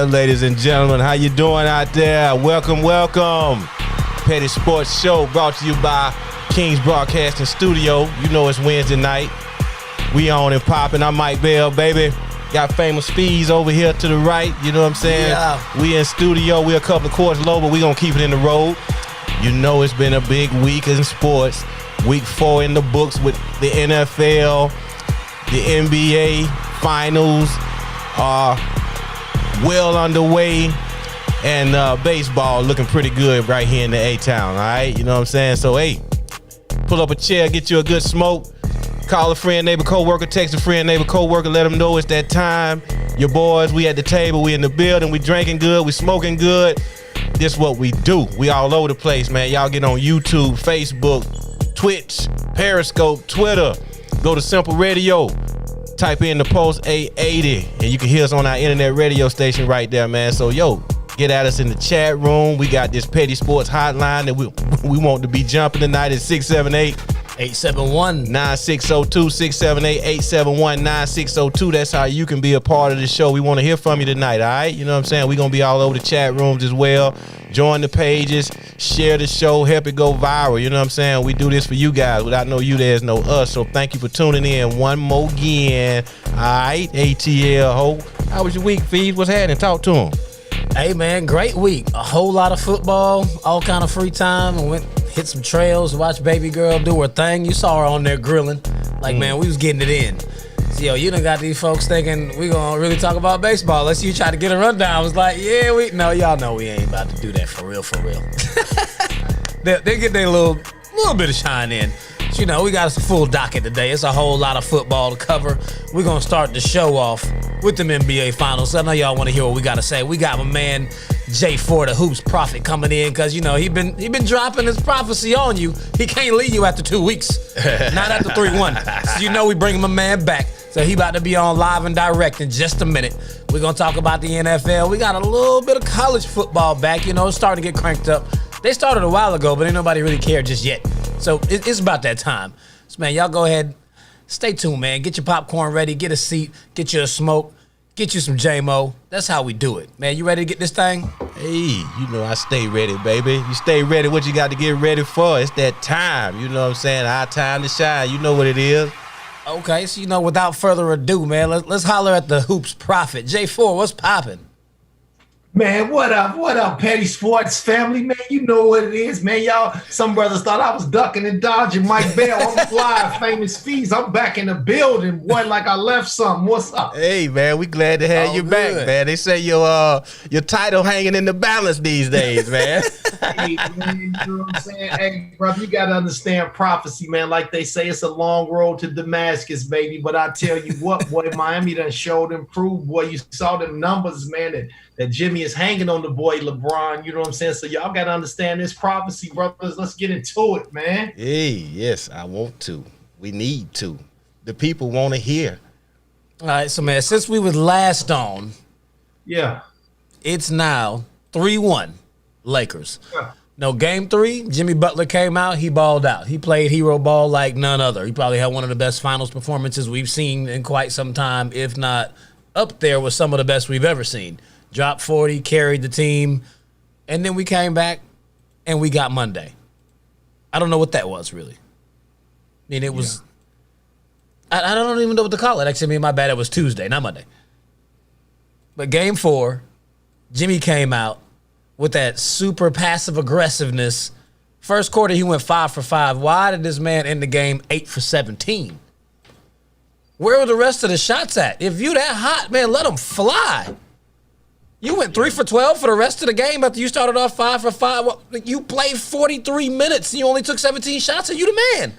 Yeah, ladies and gentlemen, how you doing out there? Welcome, welcome. Petty Sports Show brought to you by Kingz Broadcasting Studio. You know it's Wednesday night. We on and popping. I'm Mike Bell, baby. Got FamousFeez over here to the right. You know what I'm saying? Yeah. We in studio. We a couple of courts low, but we gonna keep it in the road. You know it's been a big week in sports. Week 4 in the books with the NFL, the NBA finals are well underway, and baseball looking pretty good right here in the A-Town, all right? You know what I'm saying? So, hey, pull up a chair, get you a good smoke, call a friend, neighbor, co-worker, text a friend, neighbor, co-worker, let them know it's that time. Your boys, we at the table, we in the building, we drinking good, we smoking good. This what we do. We all over the place, man. Y'all get on YouTube, Facebook, Twitch, Periscope, Twitter. Go to Simple Radio. Type in the Post 880, and you can hear us on our internet radio station right there, man. So, yo, get at us in the chat room. We got this Petty Sports hotline that we want to be jumping tonight at 678-871-9602, 678-871-9602. That's how you can be a part of the show. We want to hear from you tonight, all right? You know what I'm saying? We're going to be all over the chat rooms as well. Join the pages, share the show, help it go viral. You know what I'm saying? We do this for you guys. Without no you, there's no us. So thank you for tuning in one more again. All right, ATL ho. How was your week, Feez? What's happening? Talk to him. Hey, man, great week. A whole lot of football, all kind of free time. I went, hit some trails, watched baby girl do her thing. You saw her on there grilling. Like, man, we was getting it in. So, yo, you done got these folks thinking we gonna really talk about baseball. Let's you try to get a rundown. I was like, yeah, no, y'all know we ain't about to do that for real, for real. they get their little bit of shine in. But, you know, we got us a full docket today. It's a whole lot of football to cover. We're gonna start the show off with them NBA finals. I know y'all want to hear what we gotta say. We got my man J4, the Hoops Prophet, coming in because, you know, he been dropping his prophecy on you. He can't leave you after 2 weeks, not after 3-1. So, you know, we bring my man back. So he about to be on live and direct in just a minute. We're going to talk about the NFL. We got a little bit of college football back. You know, it's starting to get cranked up. They started a while ago, but ain't nobody really cared just yet. So it's about that time. So, man, y'all go ahead. Stay tuned, man. Get your popcorn ready. Get a seat. Get you a smoke. Get you some J-Mo. That's how we do it. Man, you ready to get this thing? Hey, you know I stay ready, baby. You stay ready. What you got to get ready for? It's that time. You know what I'm saying? Our time to shine. You know what it is. Okay, so, you know, without further ado, man, let's holler at the Hoops Prophet. J4, what's popping? Man, what up, Petty Sports family, man? You know what it is, man. Y'all, some brothers thought I was ducking and dodging Mike Bell. I'm live, FamousFeez. I'm back in the building, boy, like I left something. What's up? Hey, man, we glad to have you back, man. They say your title hanging in the balance these days, man. Hey, man, you know what I'm saying? Hey, brother, you got to understand prophecy, man. Like they say, it's a long road to Damascus, baby. But I tell you what, boy, Miami done showed and proved, boy. You saw them numbers, man, that Jimmy is hanging on the boy LeBron, you know what I'm saying? So y'all got to understand this prophecy, brothers. Let's get into it, man. Hey, yes, I want to. We need to. The people want to hear. All right, so, man, since we was last on, yeah, it's now 3-1 Lakers. Yeah. No, game 3, Jimmy Butler came out. He balled out. He played hero ball like none other. He probably had one of the best finals performances we've seen in quite some time, if not up there with some of the best we've ever seen. Dropped 40, carried the team, and then we came back and we got Monday. I don't know what that was, really. I mean, it was... Yeah. I don't even know what to call it. Actually, I mean, my bad, it was Tuesday, not Monday. But game 4, Jimmy came out with that super passive aggressiveness. First quarter, he went 5 for 5. Why did this man end the game 8 for 17? Where were the rest of the shots at? If you that hot, man, let them fly. You went 3 for 12 for the rest of the game after you started off 5 for 5. Well, you played 43 minutes and you only took 17 shots, and you the man.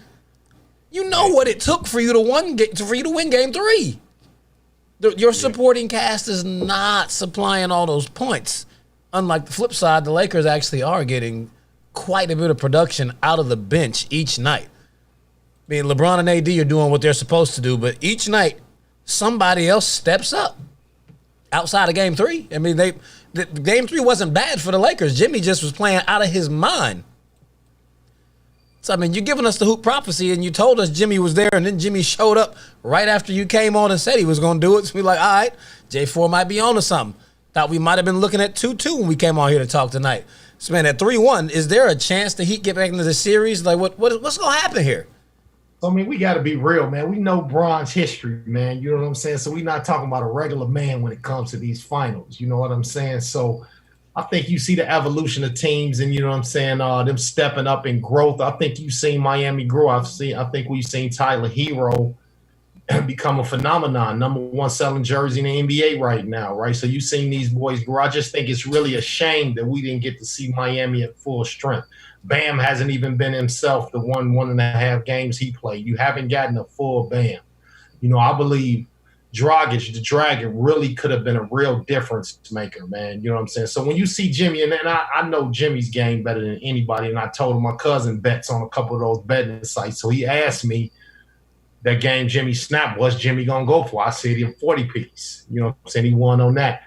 You know what it took for you to win game 3. Your supporting cast is not supplying all those points. Unlike the flip side, the Lakers actually are getting quite a bit of production out of the bench each night. I mean, LeBron and AD are doing what they're supposed to do, but each night somebody else steps up. Outside of game 3, I mean, game 3 wasn't bad for the Lakers. Jimmy just was playing out of his mind. So, I mean, you're giving us the hoop prophecy, and you told us Jimmy was there, and then Jimmy showed up right after you came on and said he was going to do it. So we're like, all right, J4 might be on to something. Thought we might have been looking at 2-2 when we came on here to talk tonight. So, man, at 3-1, is there a chance the Heat get back into the series? Like, what's going to happen here? I mean, we got to be real, man. We know Bron's history, man. You know what I'm saying? So we're not talking about a regular man when it comes to these finals. You know what I'm saying? So I think you see the evolution of teams and, you know what I'm saying, them stepping up in growth. I think you've seen Miami grow. I think we've seen Tyler Hero become a phenomenon, number one selling jersey in the NBA right now, right? So you've seen these boys grow. I just think it's really a shame that we didn't get to see Miami at full strength. Bam hasn't even been himself the 1.5 games he played. You haven't gotten a full Bam. You know, I believe Dragic, the Dragon, really could have been a real difference maker, man. You know what I'm saying? So when you see Jimmy, and I know Jimmy's game better than anybody, and I told him my cousin bets on a couple of those betting sites. So he asked me that game Jimmy snapped, what's Jimmy going to go for? I said him 40-piece. You know what I'm saying? He won on that.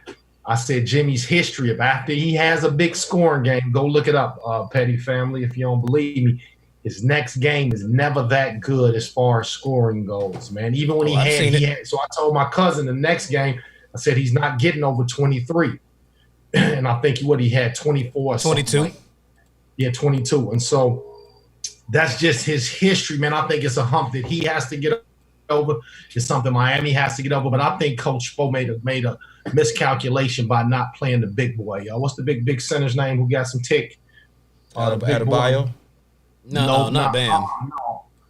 I said Jimmy's history of after he has a big scoring game, go look it up, Petty family, if you don't believe me. His next game is never that good as far as scoring goes, man. Even when he had, so I told my cousin the next game, I said he's not getting over 23. And I think he had 24 or 22. Like, yeah, 22. And so that's just his history, man. I think it's a hump that he has to get over. It's something Miami has to get over. But I think Coach Spo made a miscalculation by not playing the big boy. What's the big center's name who got some tick? Adebayo? No, not Bam.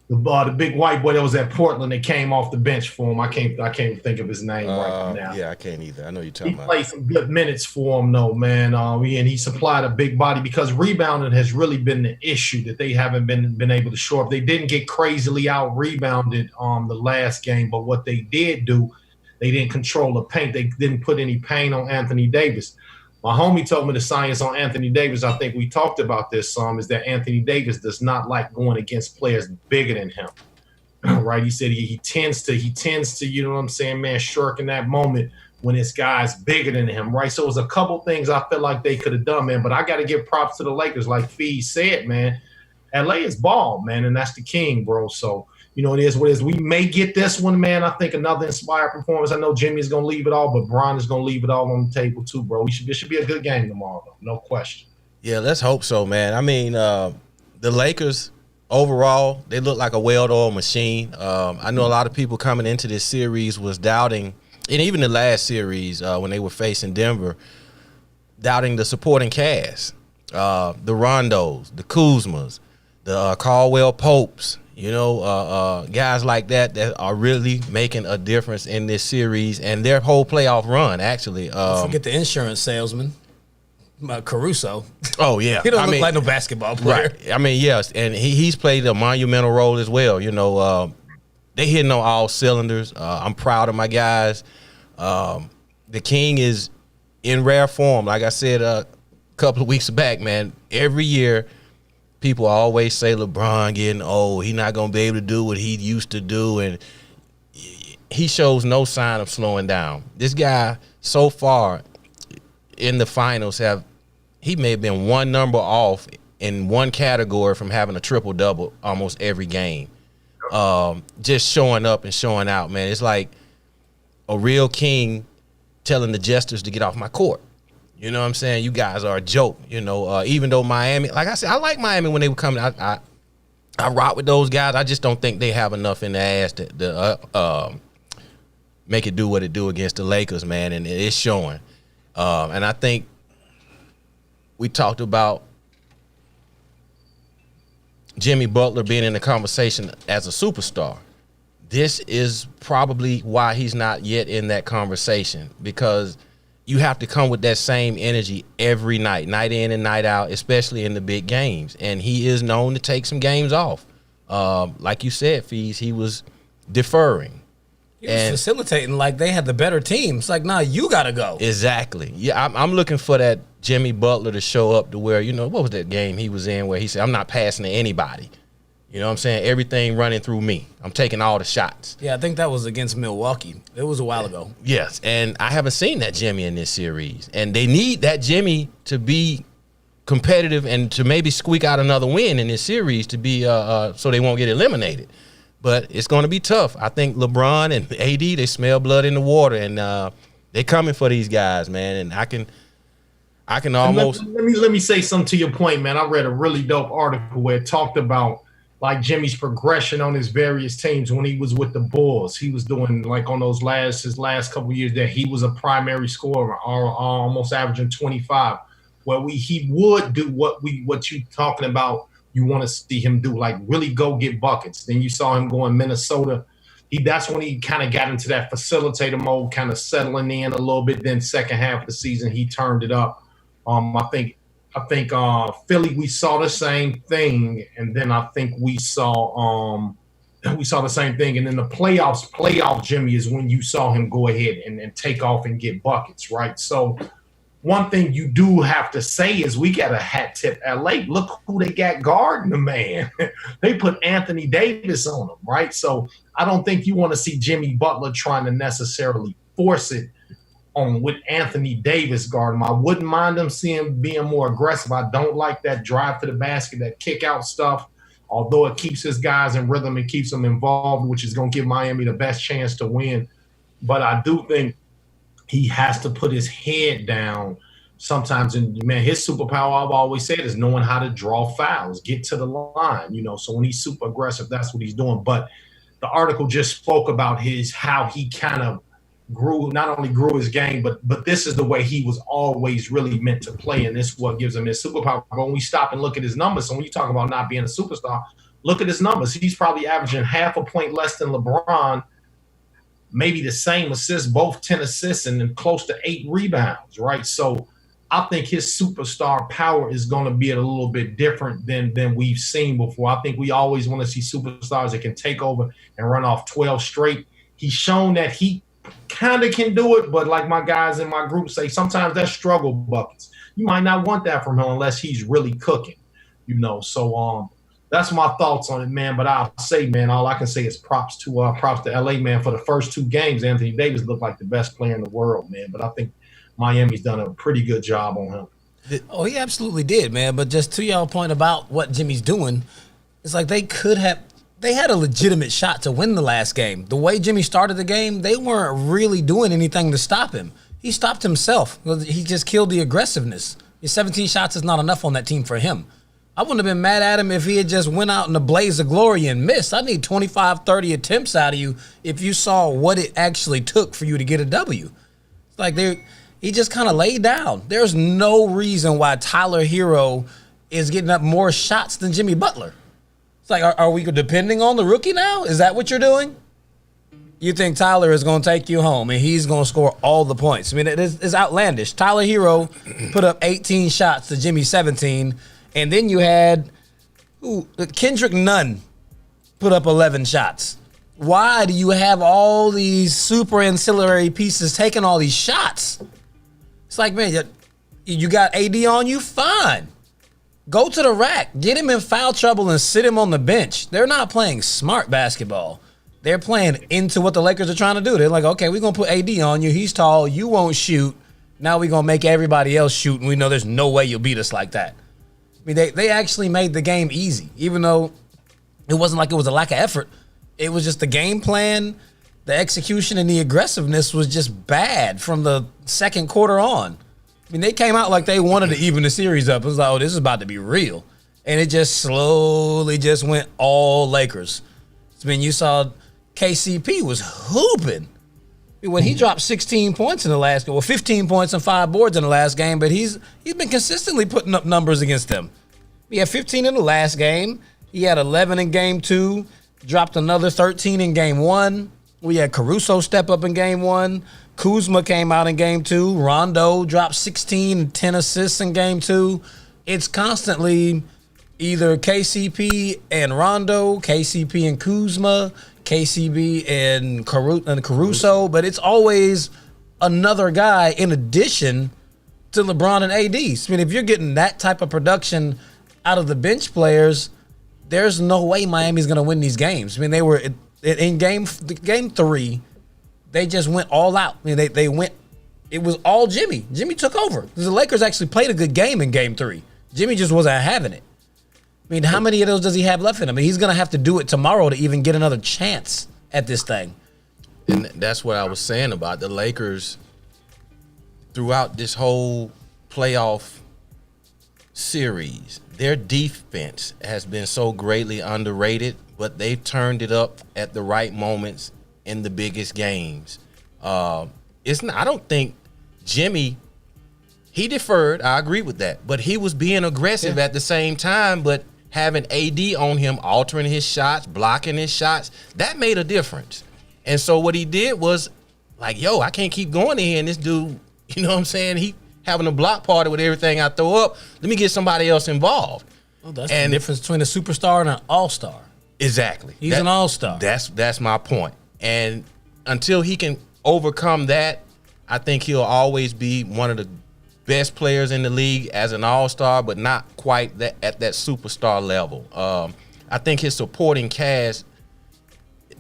The big white boy that was at Portland that came off the bench for him. I can't think of his name right now. Yeah, I can't either. I know you're talking about. He played some good minutes for him, though, man. And he supplied a big body because rebounding has really been the issue that they haven't been able to shore up. They didn't get crazily out rebounded the last game, but what they did do, they didn't control the paint. They didn't put any pain on Anthony Davis. My homie told me the science on Anthony Davis, I think we talked about this is that Anthony Davis does not like going against players bigger than him. Right? He said he tends to, you know what I'm saying, man, shirk in that moment when this guy's bigger than him, right? So it was a couple things I feel like they could have done, man. But I got to give props to the Lakers, like Feez said, man. LA is ball, man, and that's the king, bro. So, you know, it is what it is. We may get this one, man. I think another inspired performance. I know Jimmy's going to leave it all, but Bron is going to leave it all on the table too, bro. This should be a good game tomorrow, though. No question. Yeah, let's hope so, man. I mean, the Lakers, overall, they look like a well-oiled machine. I know a lot of people coming into this series was doubting, and even the last series when they were facing Denver, doubting the supporting cast, the Rondos, the Kuzmas, the Caldwell Popes, you know, guys like that are really making a difference in this series and their whole playoff run, actually. Don't forget the insurance salesman, Caruso. Oh, yeah. He don't look like no basketball player. Right. I mean, yes, and he's played a monumental role as well. You know, they hitting on all cylinders. I'm proud of my guys. The King is in rare form. Like I said a couple of weeks back, man, every year people always say LeBron getting old. He's not going to be able to do what he used to do, and he shows no sign of slowing down. This guy, so far in the finals, he may have been one number off in one category from having a triple-double almost every game. Just showing up and showing out, man. It's like a real king telling the jesters to get off my court. You know what I'm saying? You guys are a joke. You know, even though Miami, like I said, I like Miami when they were coming. I rock with those guys. I just don't think they have enough in their ass to make it do what it do against the Lakers, man. And it's showing. And I think we talked about Jimmy Butler being in the conversation as a superstar. This is probably why he's not yet in that conversation, because you have to come with that same energy every night, night in and night out, especially in the big games. And he is known to take some games off. Like you said, Feez, he was deferring. He was facilitating like they had the better team. It's like, nah, you got to go. Exactly. Yeah, I'm looking for that Jimmy Butler to show up to where, you know, what was that game he was in where he said, I'm not passing to anybody. You know what I'm saying? Everything running through me. I'm taking all the shots. Yeah, I think that was against Milwaukee. It was a while ago. Yes, and I haven't seen that Jimmy in this series. And they need that Jimmy to be competitive and to maybe squeak out another win in this series to be so they won't get eliminated. But it's going to be tough. I think LeBron and AD, they smell blood in the water, and They coming for these guys, man, and I can almost let me say something to your point, man. I read a really dope article where it talked about like Jimmy's progression on his various teams when he was with the Bulls. He was doing like on those his last couple of years that he was a primary scorer, almost averaging 25. Where he would do what you talking about. You want to see him do, like really go get buckets. Then you saw him go in Minnesota. That's when he kind of got into that facilitator mode, kind of settling in a little bit. Then second half of the season, he turned it up. I think Philly, we saw the same thing, and then I think we saw the same thing, and then the playoff Jimmy is when you saw him go ahead and take off and get buckets, right? So one thing you do have to say is we got a hat tip LA. Look who they got guarding the man. They put Anthony Davis on him, right? So I don't think you want to see Jimmy Butler trying to necessarily force it on with Anthony Davis guarding him. I wouldn't mind them being more aggressive. I don't like that drive to the basket, that kick out stuff, although it keeps his guys in rhythm and keeps them involved, which is going to give Miami the best chance to win. But I do think he has to put his head down sometimes. And, man, his superpower, I've always said, is knowing how to draw fouls, get to the line, So when he's super aggressive, that's what he's doing. But the article just spoke about how he kind of not only grew his game, but this is the way he was always really meant to play, and this is what gives him his superpower. But when we stop and look at his numbers, so when you talk about not being a superstar, look at his numbers. He's probably averaging half a point less than LeBron, maybe the same assists, both 10 assists, and then close to 8 rebounds, right? So I think his superstar power is going to be a little bit different than we've seen before. I think we always want to see superstars that can take over and run off 12 straight. He's shown that he kind of can do it, but like my guys in my group say, sometimes that's struggle buckets. You might not want that from him unless he's really cooking, So that's my thoughts on it, man. But I'll say, man, all I can say is props to LA, man. For the first 2 games, Anthony Davis looked like the best player in the world, man. But I think Miami's done a pretty good job on him. Oh, he absolutely did, man. But just to y'all point about what Jimmy's doing, it's like they had a legitimate shot to win the last game. The way Jimmy started the game, they weren't really doing anything to stop him. He stopped himself. He just killed the aggressiveness. His 17 shots is not enough on that team for him. I wouldn't have been mad at him if he had just went out in a blaze of glory and missed. I need 25, 30 attempts out of you if you saw what it actually took for you to get a W. It's like he just kind of laid down. There's no reason why Tyler Hero is getting up more shots than Jimmy Butler. It's like, are we depending on the rookie now? Is that what you're doing? You think Tyler is going to take you home and he's going to score all the points? I mean, it's outlandish. Tyler Hero put up 18 shots to Jimmy 17, and then you had Kendrick Nunn put up 11 shots. Why do you have all these super ancillary pieces taking all these shots? It's like, man, you got AD on you? Fine. Go to the rack, get him in foul trouble, and sit him on the bench. They're not playing smart basketball. They're playing into what the Lakers are trying to do. They're like, okay, we're going to put AD on you. He's tall. You won't shoot. Now we're going to make everybody else shoot, and we know there's no way you'll beat us like that. I mean, they actually made the game easy, even though it wasn't like it was a lack of effort. It was just the game plan, the execution, and the aggressiveness was just bad from the second quarter on. I mean, they came out like they wanted to even the series up. It was like, oh, this is about to be real. And it just slowly just went all Lakers. I mean, you saw KCP was hooping. I mean, when he dropped 16 points in the last game, well, 15 points and 5 boards in the last game, but he's been consistently putting up numbers against them. He had 15 in the last game. He had 11 in game 2, dropped another 13 in game 1. We had Caruso step up in game 1. Kuzma came out in game 2. Rondo dropped 16 and 10 assists in game 2. It's constantly either KCP and Rondo, KCP and Kuzma, KCP and Caruso, but it's always another guy in addition to LeBron and AD. I mean, if you're getting that type of production out of the bench players, there's no way Miami's going to win these games. I mean, they were in game 3. They just went all out. I mean, they went. It was all Jimmy. Jimmy took over. The Lakers actually played a good game in game 3. Jimmy just wasn't having it. I mean, how many of those does he have left in him? I mean, he's going to have to do it tomorrow to even get another chance at this thing. And that's what I was saying about the Lakers. throughout this whole playoff series, their defense has been so greatly underrated, but they've turned it up at the right moments in the biggest games. I don't think Jimmy, he deferred. I agree with that, but he was being aggressive at the same time. But having AD on him, altering his shots, blocking his shots, that made a difference. And so what he did was like, yo, I can't keep going in here, and this dude, you know what I'm saying? He having a block party with everything I throw up. Let me get somebody else involved. Well, that's the difference between a superstar and an all-star. Exactly. He's an all-star. That's my point. And until he can overcome that, I think he'll always be one of the best players in the league as an all-star, but not quite at that superstar level. I think his supporting cast,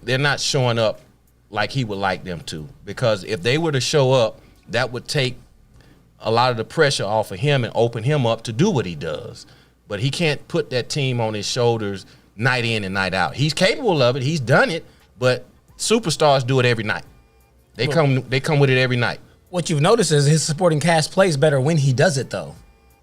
they're not showing up like he would like them to, because if they were to show up, that would take a lot of the pressure off of him and open him up to do what he does. But he can't put that team on his shoulders night in and night out. He's capable of it. He's done it, but superstars do it every night. They come with it every night. What you've noticed is his supporting cast plays better when he does it, though.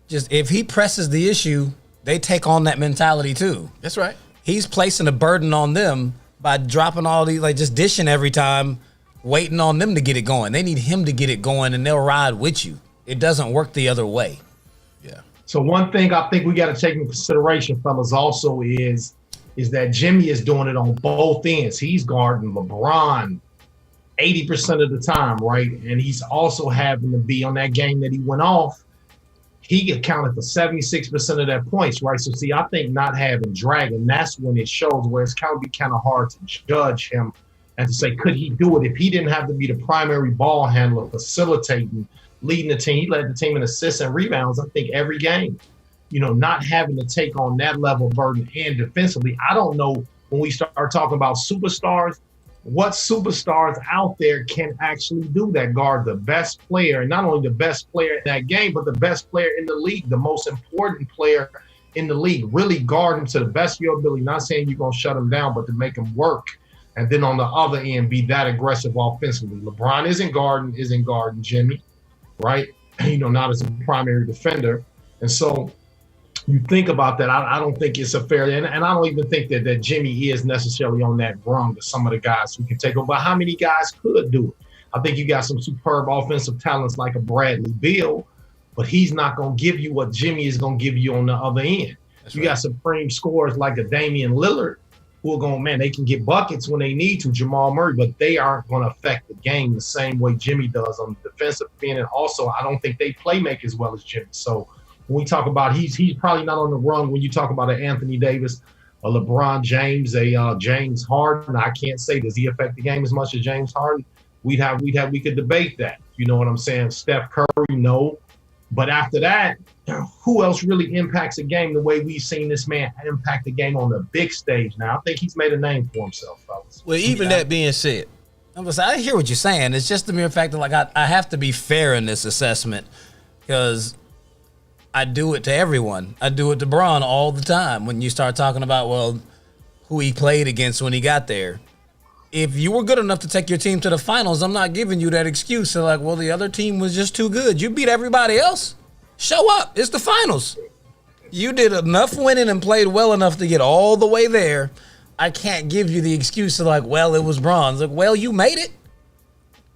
Just if he presses the issue, they take on that mentality too. That's right. He's placing a burden on them by dropping all these, like just dishing every time, waiting on them to get it going. They need him to get it going, and they'll ride with you. It doesn't work the other way. Yeah. So one thing I think we got to take into consideration, fellas, also is that Jimmy is doing it on both ends. He's guarding LeBron 80% of the time, right? And he's also having to be on that game that he went off. He accounted for 76% of their points, right? So see, I think not having Dragon, that's when it shows where it's kind of hard to judge him and to say, could he do it? If he didn't have to be the primary ball handler, facilitating, leading the team, he led the team in assists and rebounds, I think, every game. You know, not having to take on that level of burden and defensively. I don't know, when we start talking about superstars, what superstars out there can actually do that, guard the best player, and not only the best player in that game, but the best player in the league, the most important player in the league. Really guard him to the best of your ability. Not saying you're going to shut him down, but to make him work. And then on the other end, be that aggressive offensively. LeBron isn't guarding Jimmy, right? You know, not as a primary defender. And so you think about that, I don't think it's a fair, and I don't even think that Jimmy is necessarily on that rung to some of the guys who can take over. But how many guys could do it? I think you got some superb offensive talents like a Bradley Beal, but he's not going to give you what Jimmy is going to give you on the other end. That's you right. Got supreme scorers like a Damian Lillard who are going, man, they can get buckets when they need to, Jamal Murray, but they aren't going to affect the game the same way Jimmy does on the defensive end. And also, I don't think they play make as well as Jimmy. So when we talk about he's probably not on the run when you talk about an Anthony Davis, a LeBron James, a James Harden. I can't say, does he affect the game as much as James Harden? We could debate that. You know what I'm saying? Steph Curry, no. But after that, who else really impacts a game the way we've seen this man impact the game on the big stage now? I think he's made a name for himself, fellas. Well, even that being said, I hear what you're saying. It's just the mere fact that, like, I have to be fair in this assessment because I do it to everyone. I do it to Bron all the time when you start talking about, well, who he played against when he got there. If you were good enough to take your team to the finals, I'm not giving you that excuse. So like, well, the other team was just too good. You beat everybody else. Show up. It's the finals. You did enough winning and played well enough to get all the way there. I can't give you the excuse of like, well, it was bronze. Like, well, you made it.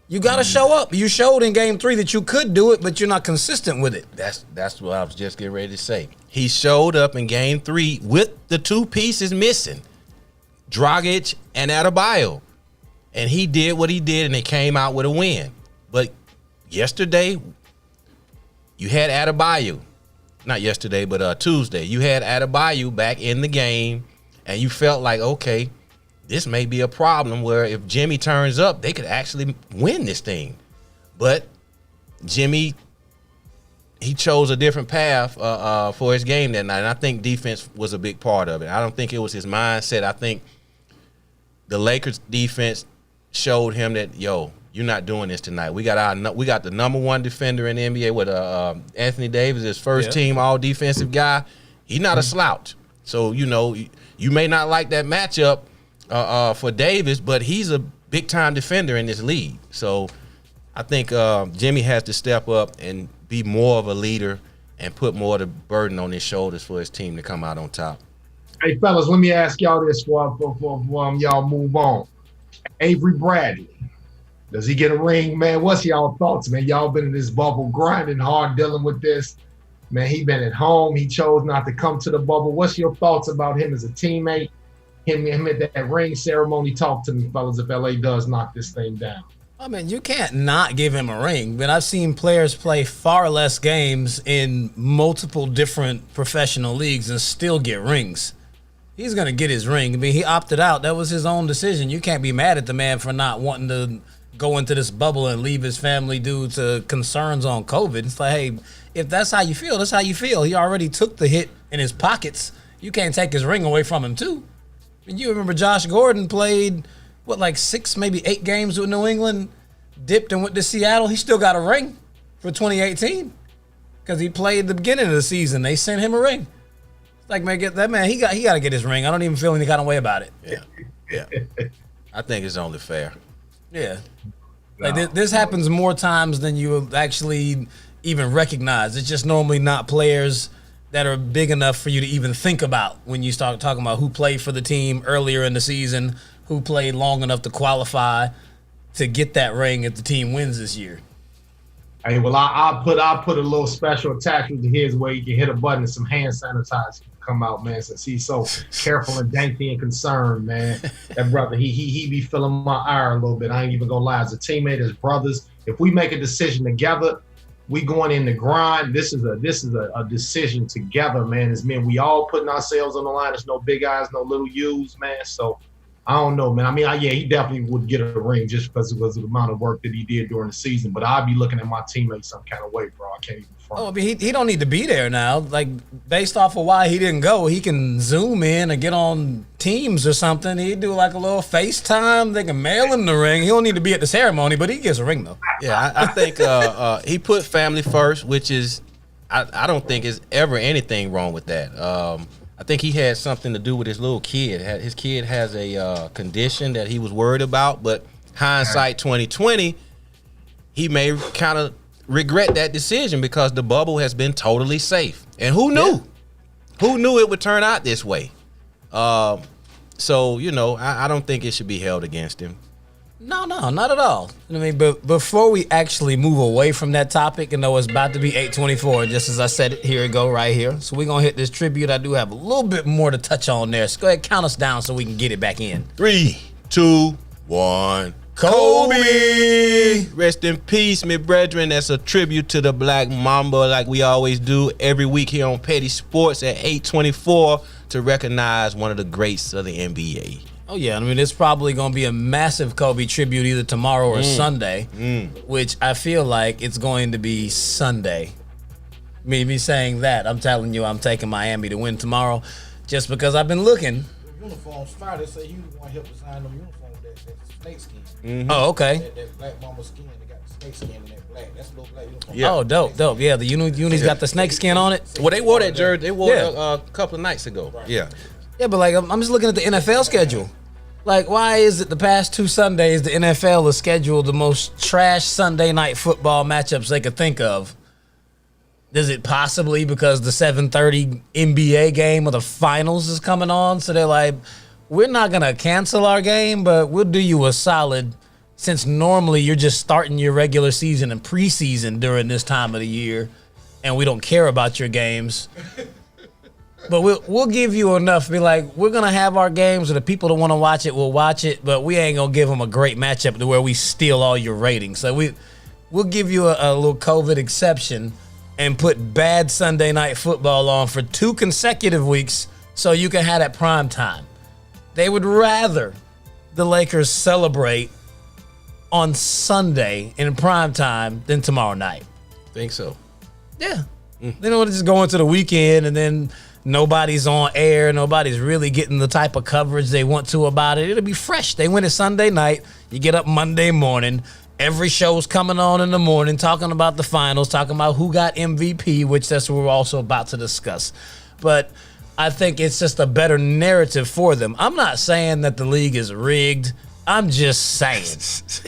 You got to show up. You showed in game 3 that you could do it, but you're not consistent with it. That's what I was just getting ready to say. He showed up in game 3 with the 2 pieces missing, Dragic and Adebayo. And he did what he did, and they came out with a win. But yesterday, you had Adebayo. Not yesterday, but Tuesday. You had Adebayo back in the game, and you felt like, okay, this may be a problem where if Jimmy turns up, they could actually win this thing. But Jimmy, he chose a different path for his game that night, and I think defense was a big part of it. I don't think it was his mindset. I think the Lakers defense showed him that, yo, you're not doing this tonight. We got the number 1 defender in the NBA with Anthony Davis, his first team all defensive guy. He's not a slouch. So, you know, you may not like that matchup for Davis, but he's a big time defender in this league. So I think Jimmy has to step up and be more of a leader and put more of the burden on his shoulders for his team to come out on top. Hey, fellas, let me ask y'all this before y'all move on. Avery Bradley, does he get a ring, man? What's y'all thoughts, man? Y'all been in this bubble, grinding hard, dealing with this. Man, he been at home. He chose not to come to the bubble. What's your thoughts about him as a teammate? Him at that ring ceremony? Talk to me, fellas, if LA does knock this thing down. I mean, you can't not give him a ring, but I've seen players play far less games in multiple different professional leagues and still get rings. He's going to get his ring. I mean, he opted out. That was his own decision. You can't be mad at the man for not wanting to go into this bubble and leave his family due to concerns on COVID. It's like, hey, if that's how you feel, that's how you feel. He already took the hit in his pockets. You can't take his ring away from him, too. And you remember Josh Gordon played, like 6, maybe 8 games with New England, dipped and went to Seattle. He still got a ring for 2018 because he played the beginning of the season. They sent him a ring. Like, man, get that man. He got to get his ring. I don't even feel any kind of way about it. Yeah. I think it's only fair. Yeah. Like this happens more times than you actually even recognize. It's just normally not players that are big enough for you to even think about when you start talking about who played for the team earlier in the season, who played long enough to qualify to get that ring if the team wins this year. Hey, well, I'll put a little special attachment to his where you can hit a button and some hand sanitizer can come out, man, since he's so careful and dainty and concerned, man. That brother, he be feeling my ire a little bit. I ain't even gonna lie. As a teammate, as brothers, if we make a decision together, we going in the grind. This is a decision together, man. As men, we all putting ourselves on the line. There's no big eyes, no little U's, man. So I don't know, man. I mean, yeah, he definitely would get a ring just because of the amount of work that he did during the season. But I'd be looking at my teammates some kind of way, bro. I can't even front. Oh, I mean, he don't need to be there now. Like, based off of why he didn't go, he can Zoom in or get on Teams or something. He'd do like a little FaceTime. They can mail him the ring. He don't need to be at the ceremony, but he gets a ring, though. Yeah, I think he put family first, which is I don't think is ever anything wrong with that. I think he had something to do with his little kid. His kid has a condition that he was worried about, but hindsight 2020, he may kind of regret that decision because the bubble has been totally safe. And who knew? Yeah. Who knew it would turn out this way? So, I don't think it should be held against him. No, not at all. I mean, but before we actually move away from that topic, it's about to be 8:24, just as I said it, here it go right here. So we're going to hit this tribute. I do have a little bit more to touch on there. So go ahead, count us down so we can get it back in. 3, 2, 1. Kobe! Rest in peace, my brethren. That's a tribute to the Black Mamba like we always do every week here on Petty Sports at 8:24 to recognize one of the greats of the NBA. Oh, yeah. I mean, it's probably going to be a massive Kobe tribute either tomorrow or Sunday, which I feel like it's going to be Sunday. Me saying that, I'm telling you I'm taking Miami to win tomorrow just because I've been looking. The uniforms fire. They say he was going to help design them uniforms that snake skin. Mm-hmm. Oh, okay. That Black Mamba skin. They got the snake skin in that black. That's a little black uniform. Yeah. Oh, dope. Yeah, the unis got the snake skin on it. Well, they wore that jersey. They wore it a couple of nights ago. Right. Yeah. Yeah, but I'm just looking at the NFL schedule. Like, why is it the past 2 Sundays the NFL has scheduled the most trash Sunday night football matchups they could think of? Is it possibly because the 7:30 NBA game of the finals is coming on? So they're like, we're not going to cancel our game, but we'll do you a solid since normally you're just starting your regular season and preseason during this time of the year and we don't care about your games. But we'll give you enough. Be like, we're going to have our games, and the people that want to watch it will watch it, but we ain't going to give them a great matchup to where we steal all your ratings. So we'll give you a little COVID exception and put bad Sunday night football on for 2 consecutive weeks so you can have that prime time. They would rather the Lakers celebrate on Sunday in prime time than tomorrow night. Think so. Yeah. They don't want to just go into the weekend and then nobody's on air. Nobody's really getting the type of coverage they want to about it. It'll be fresh. They win it Sunday night. You get up Monday morning. Every show's coming on in the morning, talking about the finals, talking about who got MVP, which that's what we're also about to discuss. But I think it's just a better narrative for them. I'm not saying that the league is rigged I'm just saying.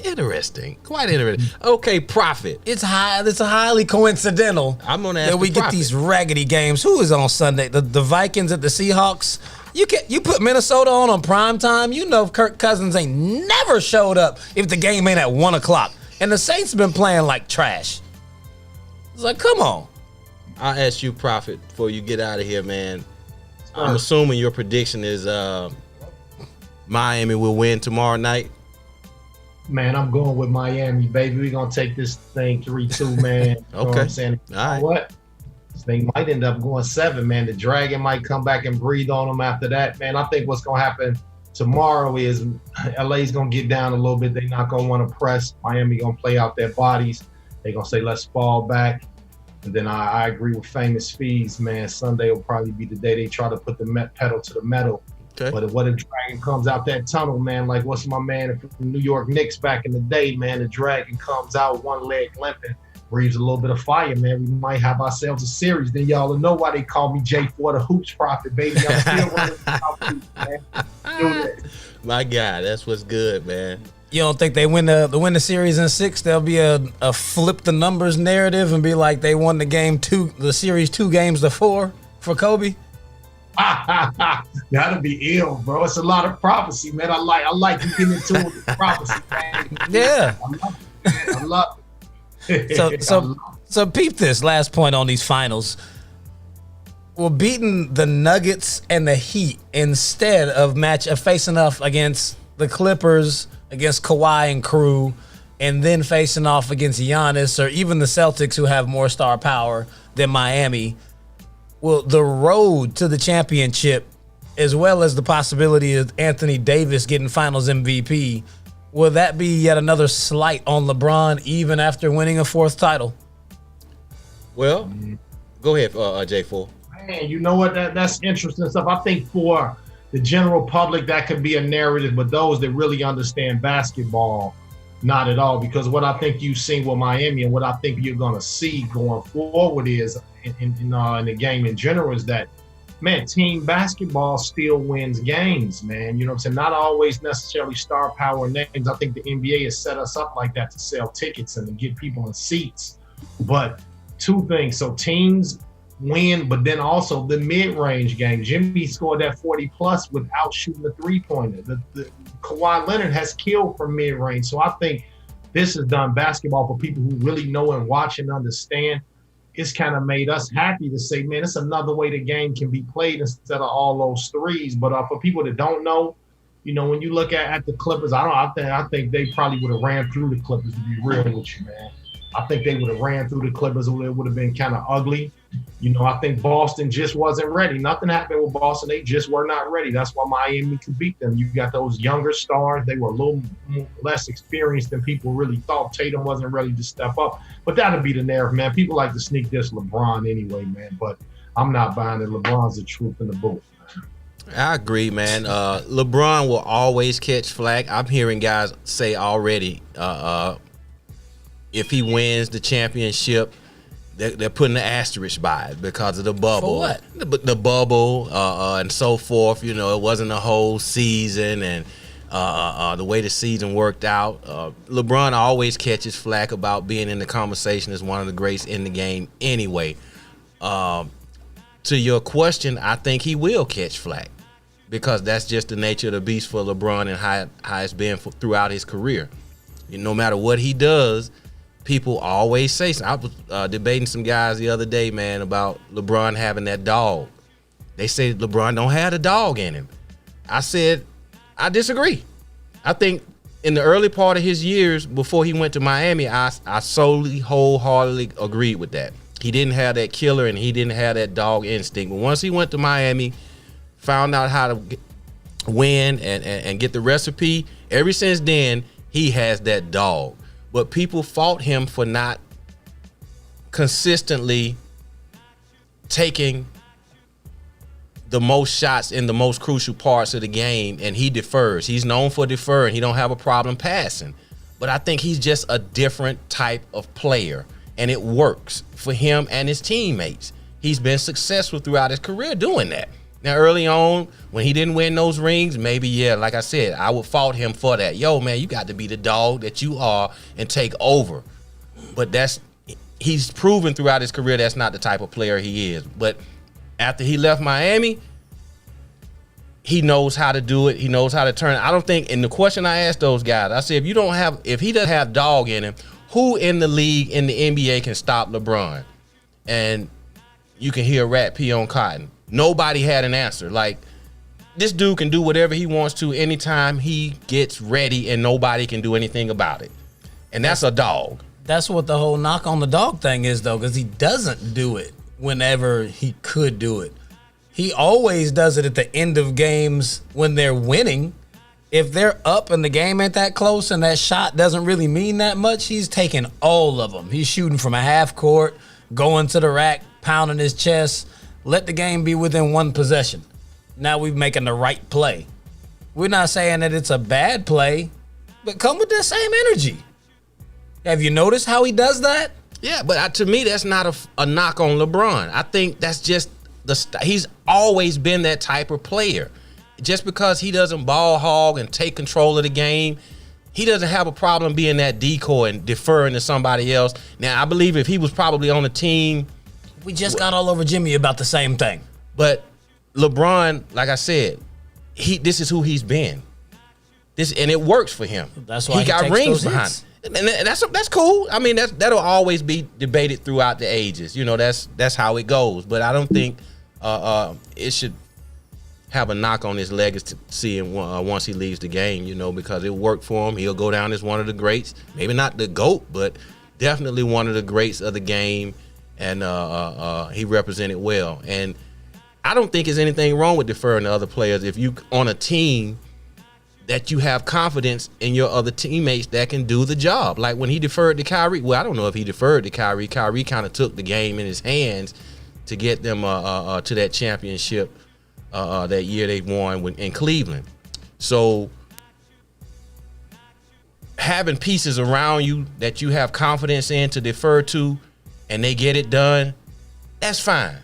Interesting. Quite interesting. Okay, Prophet. It's highly coincidental I'm gonna ask that we the get Prophet. these raggedy games. Who is on Sunday? The Vikings at the Seahawks. You put Minnesota on prime time. You know Kirk Cousins ain't never showed up if the game ain't at 1 o'clock. And the Saints have been playing like trash. It's like, come on. I'll ask you, Prophet, before you get out of here, man. I'm assuming your prediction is Miami will win tomorrow night. Man, I'm going with Miami, baby. We're going to take this thing 3-2, man. You know what I'm saying? All right. What? This thing might end up going 7, man. The Dragon might come back and breathe on them after that, man. I think what's going to happen tomorrow is LA's going to get down a little bit. They're not going to want to press. Miami going to play out their bodies. They're going to say, let's fall back. And then I agree with FamousFeez, man. Sunday will probably be the day they try to put the pedal to the metal. Okay. But what a Dragon comes out that tunnel, man, like what's my man from the New York Knicks back in the day, man, the Dragon comes out one leg limping, breathes a little bit of fire, man. We might have ourselves a series. Then y'all will know why they call me J4 the Hoops Prophet, baby. I'm still running hoops, man. Do that. My God, that's what's good, man. You don't think they win the series in 6? There'll be a flip the numbers narrative and be like they won the series 2 games to 4 for Kobe. That'll be ill, bro. It's a lot of prophecy, man. I like you getting into it with prophecy, man. Yeah. I love it. So peep this last point on these finals. We're beating the Nuggets and the Heat instead of facing off against the Clippers, against Kawhi and crew, and then facing off against Giannis or even the Celtics, who have more star power than Miami. Well, the road to the championship, as well as the possibility of Anthony Davis getting Finals MVP, will that be yet another slight on LeBron even after winning a 4th title? Well, go ahead, J4. Man, you know what? That's interesting stuff. I think for the general public, that could be a narrative, but those that really understand basketball, not at all. Because what I think you've seen with Miami and what I think you're going to see going forward is in the game in general is that, man, team basketball still wins games, man. You know what I'm saying? Not always necessarily star power names. I think the NBA has set us up like that to sell tickets and to get people in seats. But 2 things. So teams win, but then also the mid-range game. Jimmy scored that 40-plus without shooting the three-pointer. The Kawhi Leonard has killed from mid-range. So I think this has done basketball for people who really know and watch and understand. It's kind of made us happy to say, man, it's another way the game can be played instead of all those threes. But for people that don't know, you know, when you look at the Clippers, I think they probably would have ran through the Clippers, to be real with you, man. I think they would have ran through the Clippers. It would have been kind of ugly. You know, I think Boston just wasn't ready. Nothing happened with Boston. They just were not ready. That's why Miami could beat them. You got those younger stars. They were a little less experienced than people really thought. Tatum wasn't ready to step up. But that'll be the narrative, man. People like to sneak this LeBron anyway, man. But I'm not buying it. LeBron's the truth in the booth. I agree, man. LeBron will always catch flack. I'm hearing guys say already, if he wins the championship, they're putting an asterisk by it because of the bubble. For what? The bubble and so forth. You know, it wasn't a whole season, and the way the season worked out. LeBron always catches flack about being in the conversation as one of the greats in the game anyway. To your question, I think he will catch flack because that's just the nature of the beast for LeBron and how it's been throughout his career. No matter what he does, people always say something. I was debating some guys the other day, man, about LeBron having that dog. They say LeBron don't have the dog in him. I said, I disagree. I think in the early part of his years before he went to Miami, I solely, wholeheartedly agreed with that. He didn't have that killer and he didn't have that dog instinct. But once he went to Miami, found out how to win and get the recipe, ever since then, he has that dog. But people fought him for not consistently taking the most shots in the most crucial parts of the game, and he defers. He's known for deferring. He don't have a problem passing. But I think he's just a different type of player, and it works for him and his teammates. He's been successful throughout his career doing that. Now, early on, when he didn't win those rings, maybe, yeah, like I said, I would fault him for that. Yo, man, you got to be the dog that you are and take over. But he's proven throughout his career that's not the type of player he is. But after he left Miami, he knows how to do it. He knows how to turn it. I don't think, and the question I asked those guys, I said, if he doesn't have dog in him, who in the league, in the NBA can stop LeBron? And you can hear a rat pee on cotton. Nobody had an answer. Like, this dude can do whatever he wants to anytime he gets ready, and nobody can do anything about it. And that's a dog. That's what the whole knock on the dog thing is, though, because he doesn't do it whenever he could do it. He always does it at the end of games when they're winning. If they're up and the game ain't that close and that shot doesn't really mean that much, he's taking all of them. He's shooting from a half court, going to the rack, pounding his chest. Let the game be within one possession. Now we're making the right play. We're not saying that it's a bad play, but come with that same energy. Have you noticed how he does that? Yeah, but to me, that's not a knock on LeBron. I think that's just he's always been that type of player. Just because he doesn't ball hog and take control of the game, he doesn't have a problem being that decoy and deferring to somebody else. Now, I believe if he was probably on a team, we just got all over Jimmy about the same thing. But LeBron, like I said, this is who he's been. And it works for him. That's why he got rings behind him. And that's cool. I mean, that'll always be debated throughout the ages. You know, that's how it goes. But I don't think it should have a knock on his legacy once he leaves the game, you know, because it worked for him. He'll go down as one of the greats. Maybe not the GOAT, but definitely one of the greats of the game. And he represented well. And I don't think there's anything wrong with deferring to other players if you on a team that you have confidence in your other teammates that can do the job. Like when he deferred to Kyrie, well, I don't know if he deferred to Kyrie. Kyrie kind of took the game in his hands to get them to that championship that year they won in Cleveland. So having pieces around you that you have confidence in to defer to and they get it done, that's fine.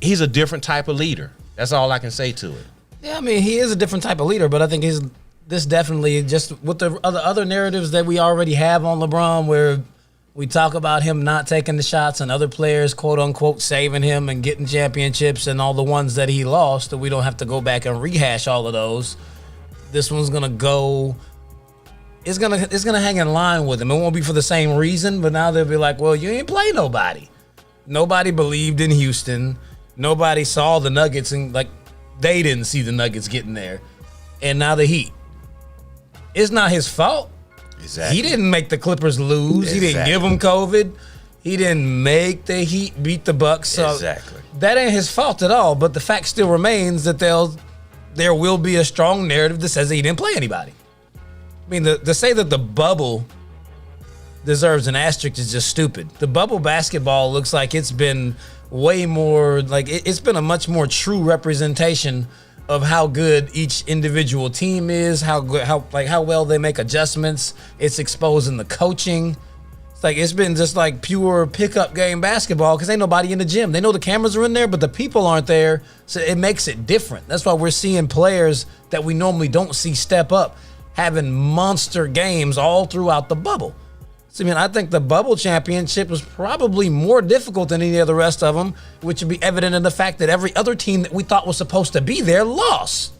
He's a different type of leader. That's all I can say to it. Yeah, I mean, he is a different type of leader, but I think this definitely just with the other narratives that we already have on LeBron, where we talk about him not taking the shots and other players, quote unquote, saving him and getting championships and all the ones that he lost, that we don't have to go back and rehash all of those. This one's gonna go. It's gonna hang in line with him. It won't be for the same reason, but now they'll be like, well, you ain't play nobody. Nobody believed in Houston. Nobody saw the Nuggets, and like they didn't see the Nuggets getting there. And now the Heat. It's not his fault. Exactly. He didn't make the Clippers lose. Exactly. He didn't give them COVID. He didn't make the Heat beat the Bucks. So exactly. That ain't his fault at all. But the fact still remains that there will be a strong narrative that says that he didn't play anybody. I mean, to say that the bubble deserves an asterisk is just stupid. The bubble basketball looks like it's been way more, like it's been a much more true representation of how good each individual team is, how well they make adjustments. It's exposing the coaching. It's like it's been just like pure pickup game basketball because ain't nobody in the gym. They know the cameras are in there, but the people aren't there, so it makes it different. That's why we're seeing players that we normally don't see step up, having monster games all throughout the bubble. So, I mean, I think the bubble championship was probably more difficult than any of the rest of them, which would be evident in the fact that every other team that we thought was supposed to be there lost.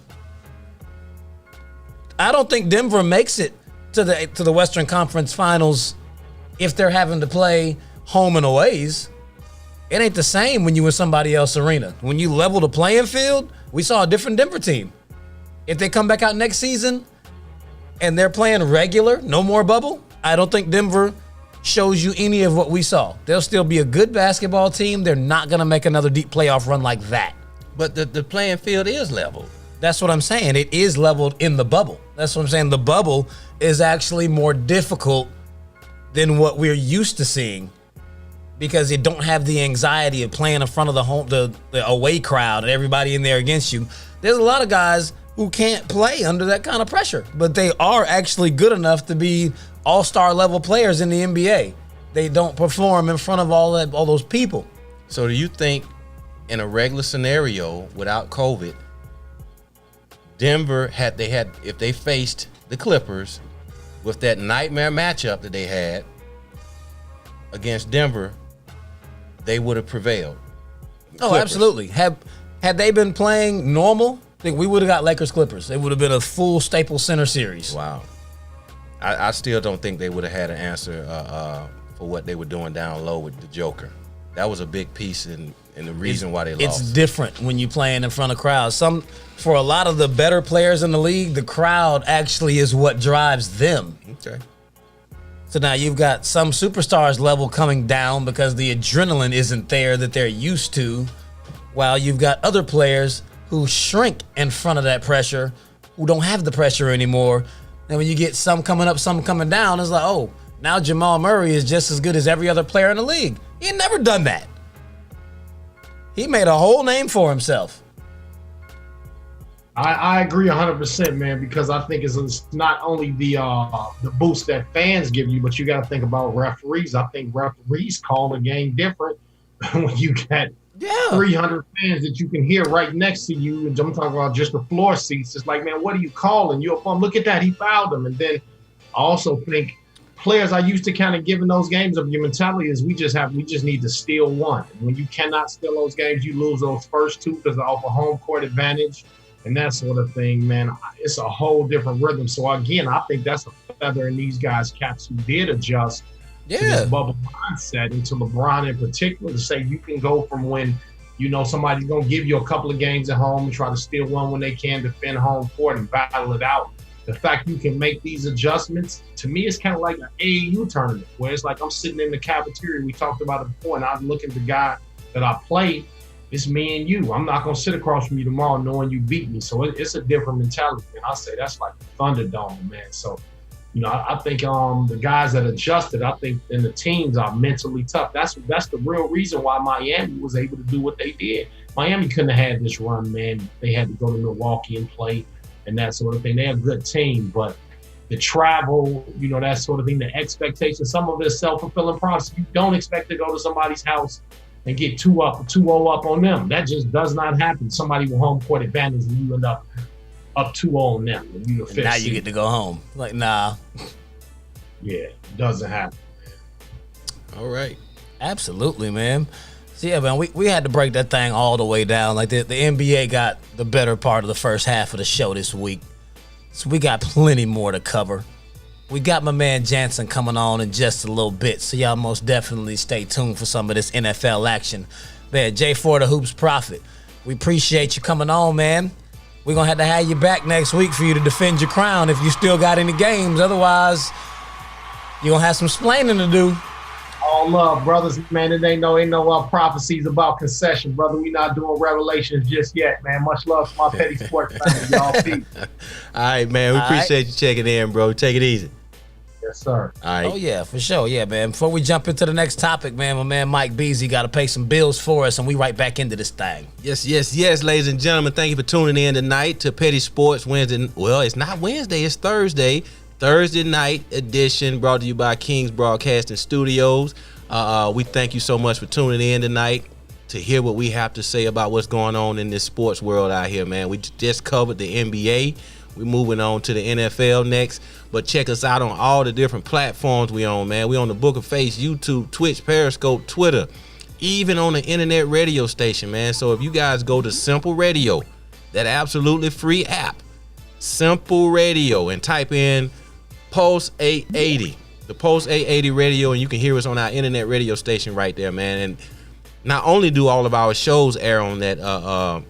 I don't think Denver makes it to the Western Conference Finals if they're having to play home and aways. It ain't the same when you in somebody else's arena. When you level the playing field, we saw a different Denver team. If they come back out next season and they're playing regular, no more bubble, I don't think Denver shows you any of what we saw. They'll still be a good basketball team. They're not going to make another deep playoff run like that. But the playing field is leveled. That's what I'm saying. It is leveled in the bubble. That's what I'm saying. The bubble is actually more difficult than what we're used to seeing because you don't have the anxiety of playing in front of the away crowd and everybody in there against you. There's a lot of guys who can't play under that kind of pressure, but they are actually good enough to be all-star level players in the NBA. They don't perform in front of all those people. So do you think in a regular scenario without COVID, Denver if they faced the Clippers with that nightmare matchup that they had against Denver, they would have prevailed. Oh, Clippers. absolutely. Had they been playing normal, I think we would have got Lakers Clippers. It would have been a full Staples Center series. Wow. I still don't think they would have had an answer for what they were doing down low with the Joker. That was a big piece in the reason why they lost. It's different when you're playing in front of crowds. For a lot of the better players in the league, the crowd actually is what drives them. Okay. So now you've got some superstars level coming down because the adrenaline isn't there that they're used to, while you've got other players who shrink in front of that pressure, who don't have the pressure anymore. And when you get some coming up, some coming down, it's like, oh, now Jamal Murray is just as good as every other player in the league. He had never done that. He made a whole name for himself. I agree 100%, man, because I think it's not only the boost that fans give you, but you got to think about referees. I think referees call the game different when you got 300 fans that you can hear right next to you. And I'm talking about just the floor seats. It's like, man, what are you calling? You're up on, look at that, he fouled him. And then I also think players are used to kind of giving those games up. Your mentality is we just need to steal one. And when you cannot steal those games, you lose those first two because of a home court advantage and that sort of thing, man. It's a whole different rhythm. So again, I think that's a feather in these guys' caps who did adjust to this bubble mindset, and to LeBron in particular, to say you can go from when you know somebody's going to give you a couple of games at home and try to steal one when they can, defend home court and battle it out. The fact you can make these adjustments, to me, it's kind of like an AAU tournament where it's like I'm sitting in the cafeteria. We talked about it before, and I'm looking at the guy that I played. It's me and you. I'm not going to sit across from you tomorrow knowing you beat me. So it's a different mentality. And I say that's like a Thunderdome, man. So, you know, I think the guys that adjusted, I think, and the teams are mentally tough. That's the real reason why Miami was able to do what they did. Miami couldn't have had this run, man. They had to go to Milwaukee and play and that sort of thing. They're a good team, but the travel, you know, that sort of thing, the expectation, some of it is self-fulfilling prophecy. You don't expect to go to somebody's house and get 2-0 up on them. That just does not happen. Somebody with home court advantage and you end up 2-0 on them. And you now you get to go home. Like, nah. Yeah, it doesn't happen. All right. Absolutely, man. So yeah, man, we had to break that thing all the way down. Like the NBA got the better part of the first half of the show this week. So we got plenty more to cover. We got my man Jansen coming on in just a little bit, so y'all most definitely stay tuned for some of this NFL action. Man, J4 the Hoops Prophet, we appreciate you coming on, man. We're going to have you back next week for you to defend your crown if you still got any games. Otherwise, you're going to have some splaining to do. All love, brothers, man. It ain't no prophecies about concession, brother. We not doing revelations just yet, man. Much love to my petty sports fans. Y'all peace. All right, man. We appreciate you checking in, bro. Take it easy. Yes, sir. All right. Oh, yeah, for sure. Yeah, man. Before we jump into the next topic, man, my man Mike Beasley got to pay some bills for us, and we right back into this thing. Yes, ladies and gentlemen. Thank you for tuning in tonight to Petty Sports Wednesday. Well, it's not Wednesday. It's Thursday. Thursday night edition brought to you by Kingz Broadcasting Studios. We thank you so much for tuning in tonight to hear what we have to say about what's going on in this sports world out here, man. We just covered the NBA. We're moving on to the NFL next. But check us out on all the different platforms we on, man. We on the Book of Face, YouTube, Twitch, Periscope, Twitter, even on the internet radio station, man. So if you guys go to Simple Radio, that absolutely free app, Simple Radio, and type in Pulse 880, the Pulse 880 radio, and you can hear us on our internet radio station right there, man. And not only do all of our shows air on that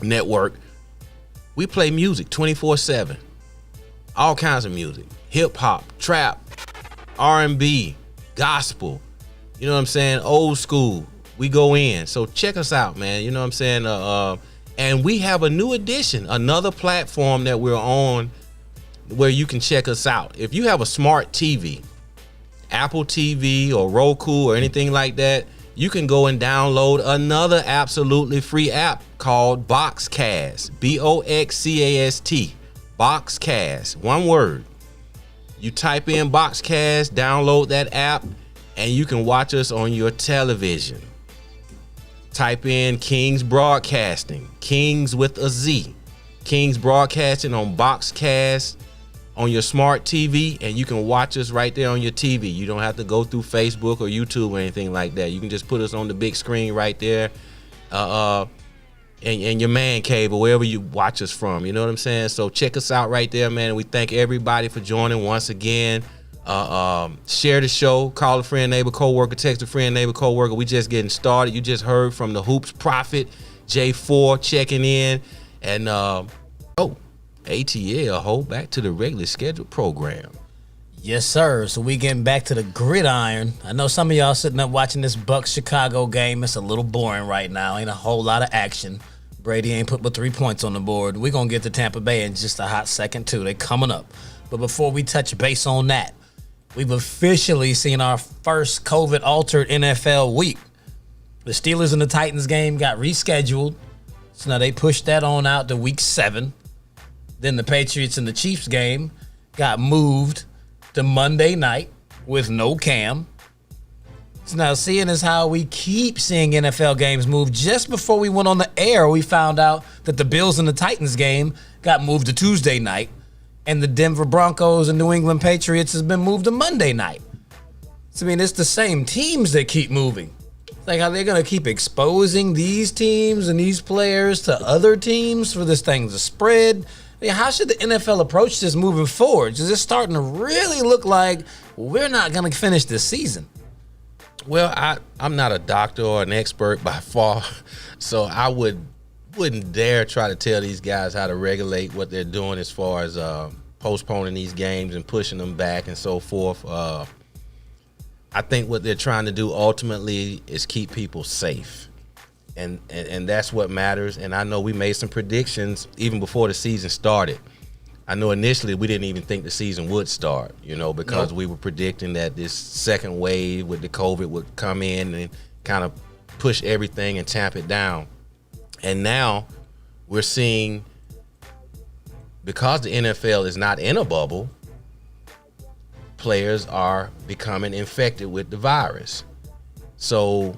network, we play music 24/7. All kinds of music. Hip hop, trap, R&B, gospel. You know what I'm saying? Old school. We go in. So check us out, man. You know what I'm saying? And we have a new addition, another platform that we're on where you can check us out. If you have a smart TV, Apple TV or Roku or anything like that, you can go and download another absolutely free app called Boxcast, Boxcast, Boxcast, one word. You type in Boxcast, download that app, and you can watch us on your television. type in Kingz Broadcasting, Kingz with a Z. Kingz Broadcasting on Boxcast on your smart TV, and you can watch us right there on your TV. You don't have to go through Facebook or YouTube or anything like that. You can just put us on the big screen right there, in your man cave or wherever you watch us from. You know what I'm saying? So check us out right there, man. And we thank everybody for joining once again. Share the show, call a friend, neighbor, coworker, text a friend, neighbor, coworker. We just getting started. You just heard from the Hoops Prophet, J4 checking in, and ATL back to the regularly scheduled program. Yes, sir. So we getting back to the gridiron. I know some of y'all sitting up watching this Bucks-Chicago game. It's a little boring right now. Ain't a whole lot of action. Brady ain't put but 3 points on the board. We're going to get to Tampa Bay in just a hot second, too. They coming up. But before we touch base on that, we've officially seen our first COVID-altered NFL week. The Steelers and the Titans game got rescheduled. So now they pushed that on out to week 7. Then the Patriots and the Chiefs game got moved to Monday night with no Cam. So now seeing as how we keep seeing NFL games move, just before we went on the air, we found out that the Bills and the Titans game got moved to Tuesday night, and the Denver Broncos and New England Patriots has been moved to Monday night. So, I mean, it's the same teams that keep moving. It's like, how they're going to keep exposing these teams and these players to other teams for this thing to spread. I mean, how should the NFL approach this moving forward? Is it starting to really look like we're not going to finish this season? Well, I'm not a doctor or an expert by far, so I wouldn't dare try to tell these guys how to regulate what they're doing as far as postponing these games and pushing them back and so forth. I think what they're trying to do ultimately is keep people safe. And that's what matters. And I know we made some predictions even before the season started. I know initially we didn't even think the season would start, because we were predicting that this second wave with the COVID would come in and kind of push everything and tamp it down. And now we're seeing, because the NFL is not in a bubble, players are becoming infected with the virus. So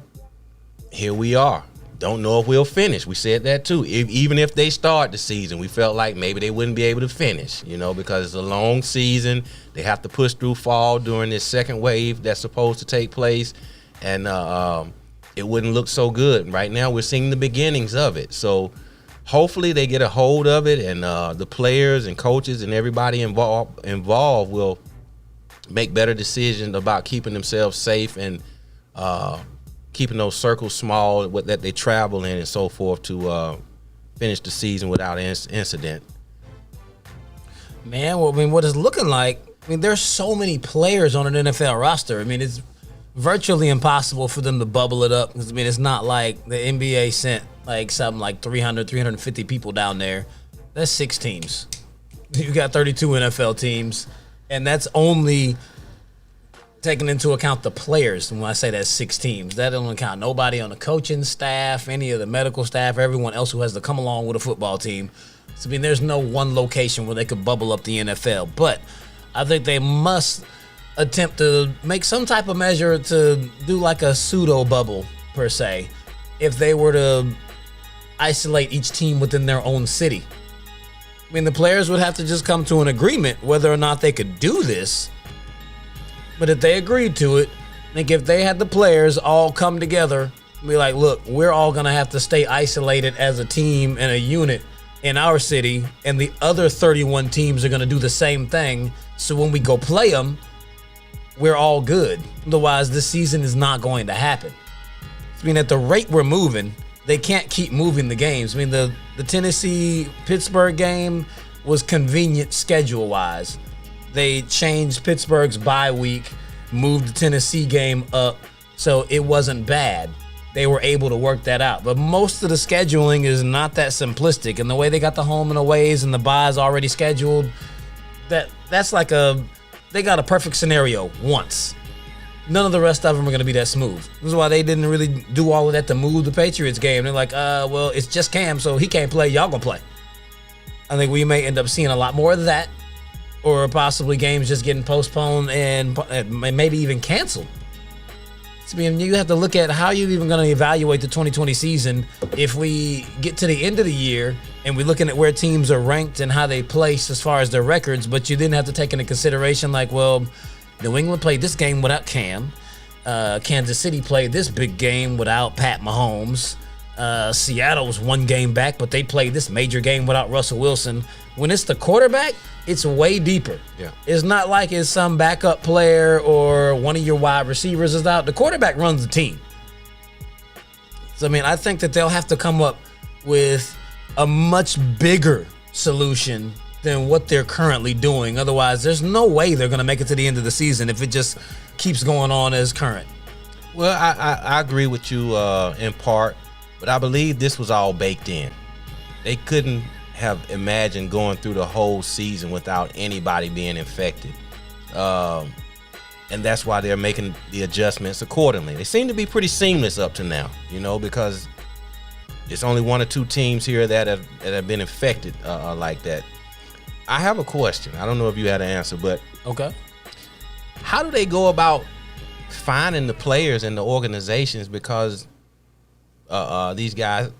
here we are. Don't know if we'll finish. We said that too. Even if they start the season, we felt like maybe they wouldn't be able to finish, because it's a long season. They have to push through fall during this second wave that's supposed to take place. And it wouldn't look so good. Right now, we're seeing the beginnings of it. So hopefully they get a hold of it, and the players and coaches and everybody involved will make better decisions about keeping themselves safe and keeping those circles small that they travel in and so forth to finish the season without incident. Man, well, I mean, what it's looking like, there's so many players on an NFL roster. It's virtually impossible for them to bubble it up. Because, it's not like the NBA sent something like 300, 350 people down there. That's 6 teams. You got 32 NFL teams, and that's only taking into account the players. When I say that's 6 teams, that don't count nobody on the coaching staff, any of the medical staff, or everyone else who has to come along with a football team. So, there's no one location where they could bubble up the NFL. But I think they must attempt to make some type of measure to do like a pseudo bubble, per se, if they were to isolate each team within their own city. The players would have to just come to an agreement whether or not they could do this. But if they agreed to it, I think if they had the players all come together and be like, look, we're all going to have to stay isolated as a team and a unit in our city, and the other 31 teams are going to do the same thing. So when we go play them, we're all good. Otherwise, this season is not going to happen. At the rate we're moving, they can't keep moving the games. The Tennessee-Pittsburgh game was convenient schedule-wise. They changed Pittsburgh's bye week, moved the Tennessee game up, so it wasn't bad. They were able to work that out. But most of the scheduling is not that simplistic. And the way they got the home and aways and the byes already scheduled, that's like they got a perfect scenario once. None of the rest of them are going to be that smooth. This is why they didn't really do all of that to move the Patriots game. They're like, well, it's just Cam, so he can't play. Y'all going to play. I think we may end up seeing a lot more of that, or possibly games just getting postponed and maybe even canceled. I mean, you have to look at how you're even going to evaluate the 2020 season if we get to the end of the year and we're looking at where teams are ranked and how they place as far as their records, but you then have to take into consideration like, well, New England played this game without Cam. Kansas City played this big game without Pat Mahomes. Seattle was one game back, but they played this major game without Russell Wilson. When it's the quarterback, it's way deeper. Yeah. It's not like it's some backup player or one of your wide receivers is out. The quarterback runs the team. So, I mean, I think that they'll have to come up with a much bigger solution than what they're currently doing. Otherwise, there's no way they're going to make it to the end of the season if it just keeps going on as current. Well, I agree with you in part, but I believe this was all baked in. They couldn't have imagined going through the whole season without anybody being infected. And that's why they're making the adjustments accordingly. They seem to be pretty seamless up to now, because it's only one or two teams here that have been infected like that. I have a question. I don't know if you had an answer, but Okay. how do they go about finding the players and the organizations because these guys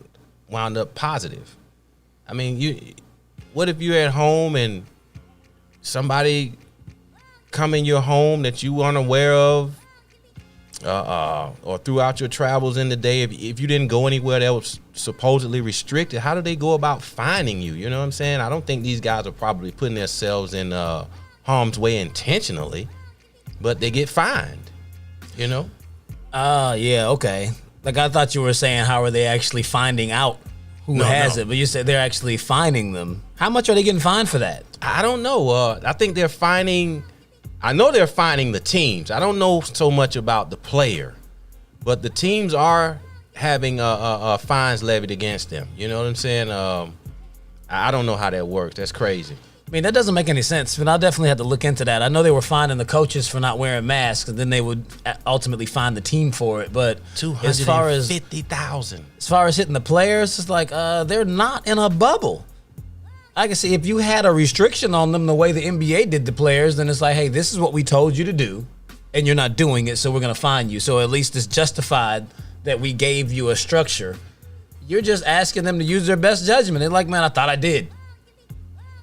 wound up positive? I mean, what if you're at home and somebody come in your home that you weren't aware of, or throughout your travels in the day, if you didn't go anywhere that was supposedly restricted, how do they go about finding you? You know what I'm saying? I don't think these guys are probably putting themselves in harm's way intentionally, but they get fined, Yeah, okay. Like, I thought you were saying, how are they actually finding out who has it? But you said they're actually finding them. How much are they getting fined for that? I don't know. I think they're finding. I know they're finding the teams. I don't know so much about the player, but the teams are having fines levied against them. You know what I'm saying? I don't know how that works. That's crazy. I mean, that doesn't make any sense, but I'll definitely have to look into that. I know they were fining the coaches for not wearing masks, and then they would ultimately fine the team for it. But as far as $250,000, as far as hitting the players, it's like they're not in a bubble. I can see if you had a restriction on them the way the NBA did the players, then it's like, hey, this is what we told you to do, and you're not doing it, so we're going to fine you. So at least it's justified that we gave you a structure. You're just asking them to use their best judgment. They're like, man, I thought I did.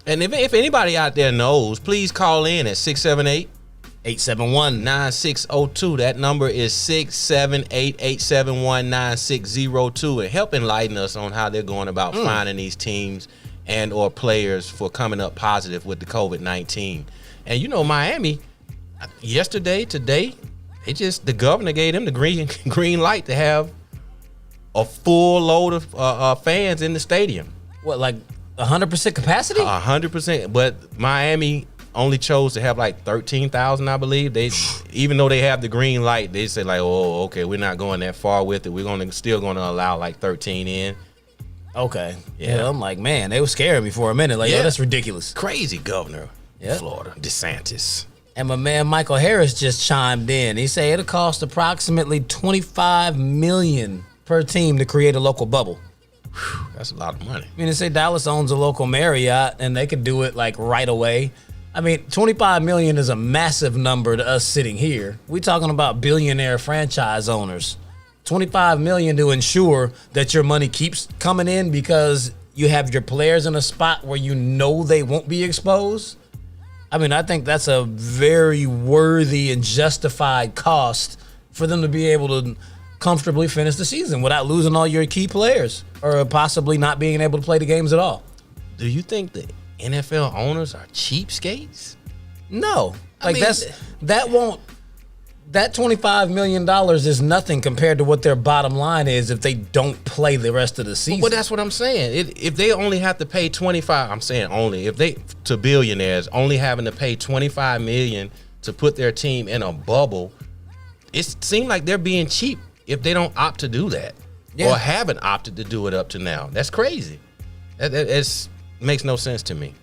And if anybody out there knows, please call in at 678-871-9602. That number is 678-871-9602, and help enlighten us on how they're going about finding these teams and or players for coming up positive with the COVID-19. And Miami, today, the governor gave them the green light to have a full load of fans in the stadium. What, like 100% capacity? 100%, but Miami only chose to have like 13,000, I believe. They, even though they have the green light, they say like, oh, okay, we're not going that far with it. We're still going to allow like 13 in. Okay. Yeah. I'm like, man, they were scaring me for a minute. Like, Yeah. yo, that's ridiculous. Crazy governor, Yeah. Florida, DeSantis. And my man Michael Harris just chimed in. He said it'll cost approximately $25 million per team to create a local bubble. That's a lot of money. I mean, they say Dallas owns a local Marriott, and they could do it like right away. I mean, $25 million is a massive number to us sitting here. We're talking about billionaire franchise owners. $25 million to ensure that your money keeps coming in because you have your players in a spot where you know they won't be exposed. I mean, I think that's a very worthy and justified cost for them to be able to comfortably finish the season without losing all your key players or possibly not being able to play the games at all. Do you think the NFL owners are cheapskates? No. I Like, mean, that $25 million is nothing compared to what their bottom line is if they don't play the rest of the season. Well, that's what I'm saying. If they only have to pay 25, I'm saying only, if they, to billionaires, only having to pay 25 million to put their team in a bubble, it seems like they're being cheap if they don't opt to do that, or haven't opted to do it up to now. That's crazy. That makes no sense to me.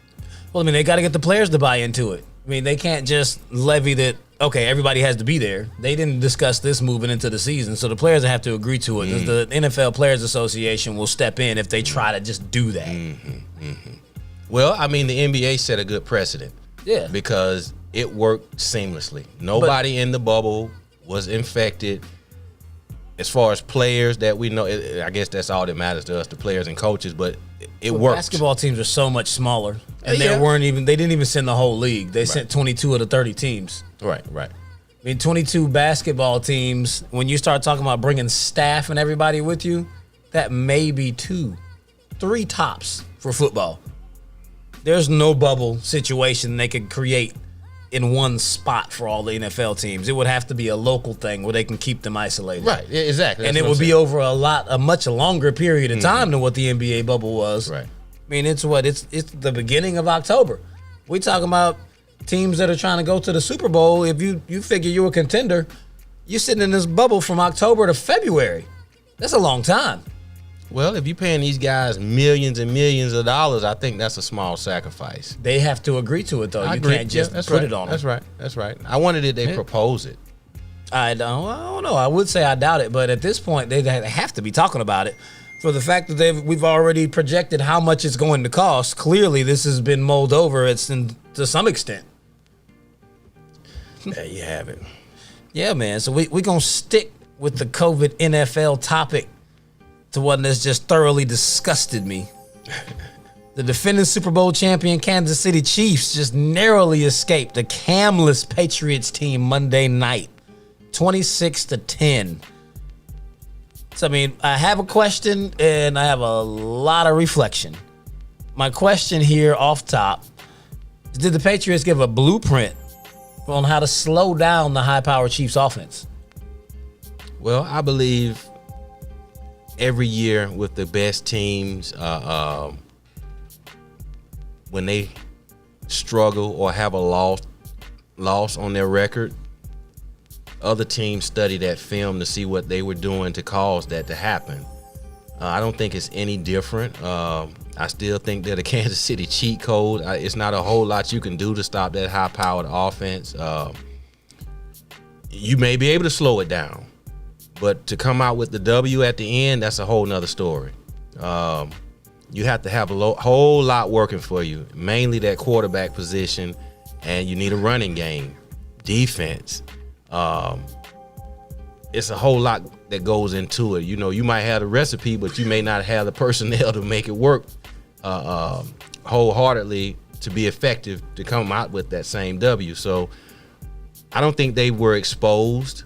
Well, I mean, they got to get the players to buy into it. I mean, they can't just levy that, okay, everybody has to be there. They didn't discuss this moving into the season, so the players have to agree to it. The NFL Players Association will step in if they try to just do that. Well, I mean, the NBA set a good precedent. Yeah. Because it worked seamlessly. Nobody in the bubble was infected. as far as players that we know, I guess that's all that matters to us, the players and coaches. But it worked. Basketball teams are so much smaller, and Yeah. they didn't even send the whole league. They sent 22 of the 30 teams. Right. I mean, 22 basketball teams. When you start talking about bringing staff and everybody with you, that may be 2, 3 tops for football. There's no bubble situation they could create in one spot for all the NFL teams. It would have to be a local thing where they can keep them isolated. Right. Yeah, exactly. And it would be over a much longer period of time than what the NBA bubble was. Right. I mean, it's the beginning of October. We talking about teams that are trying to go to the Super Bowl. If you figure you're a contender, you're sitting in this bubble from October to February. That's a long time. Well, if you're paying these guys millions and millions of dollars, I think that's a small sacrifice. They have to agree to it, though. I You agree. can't just Yeah, that's put right. it on them. That's right. That's right. I wondered if they propose it. I don't know. I would say I doubt it, but at this point, they have to be talking about it. For the fact that we've already projected how much it's going to cost, clearly this has been mulled over to some extent. There you have it. Yeah, man. So we're going to stick with the COVID NFL topic to one that's just thoroughly disgusted me. The defending Super Bowl champion Kansas City Chiefs just narrowly escaped the camless Patriots team Monday night, 26-10. So, I mean, I have a question and I have a lot of reflection. My question here off top is, did the Patriots give a blueprint on how to slow down the high-powered Chiefs offense? Well, I believe every year with the best teams, when they struggle or have a loss on their record, other teams study that film to see what they were doing to cause that to happen. I don't think it's any different. I still think they're the Kansas City cheat code. It's not a whole lot you can do to stop that high-powered offense. You may be able to slow it down, but to come out with the W at the end, that's a whole nother story. You have to have a whole lot working for you, mainly that quarterback position, and you need a running game, defense. It's a whole lot that goes into it. You know, you might have the recipe, but you may not have the personnel to make it work wholeheartedly to be effective to come out with that same W. So I don't think they were exposed.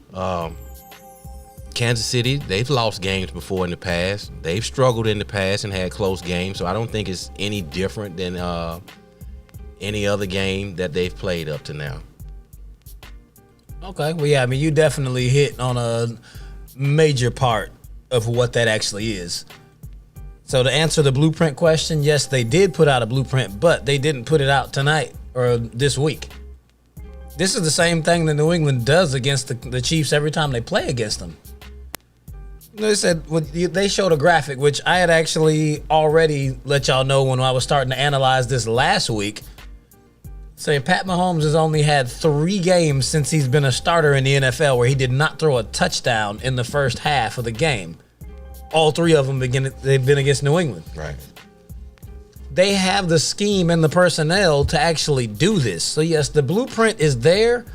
Kansas City, they've lost games before in the past. They've struggled in the past and had close games. So I don't think it's any different than any other game that they've played up to now. Okay. Well, yeah, I mean, you definitely hit on a major part of what that actually is. So to answer the blueprint question, yes, they did put out a blueprint, but they didn't put it out tonight or this week. This is the same thing that New England does against the Chiefs every time they play against them. They said they showed a graphic, which I had actually already let y'all know when I was starting to analyze this last week. Saying Pat Mahomes has only had 3 games since he's been a starter in the NFL where he did not throw a touchdown in the first half of the game. All 3 of them they've been against New England. Right. They have the scheme and the personnel to actually do this. So yes, the blueprint is there,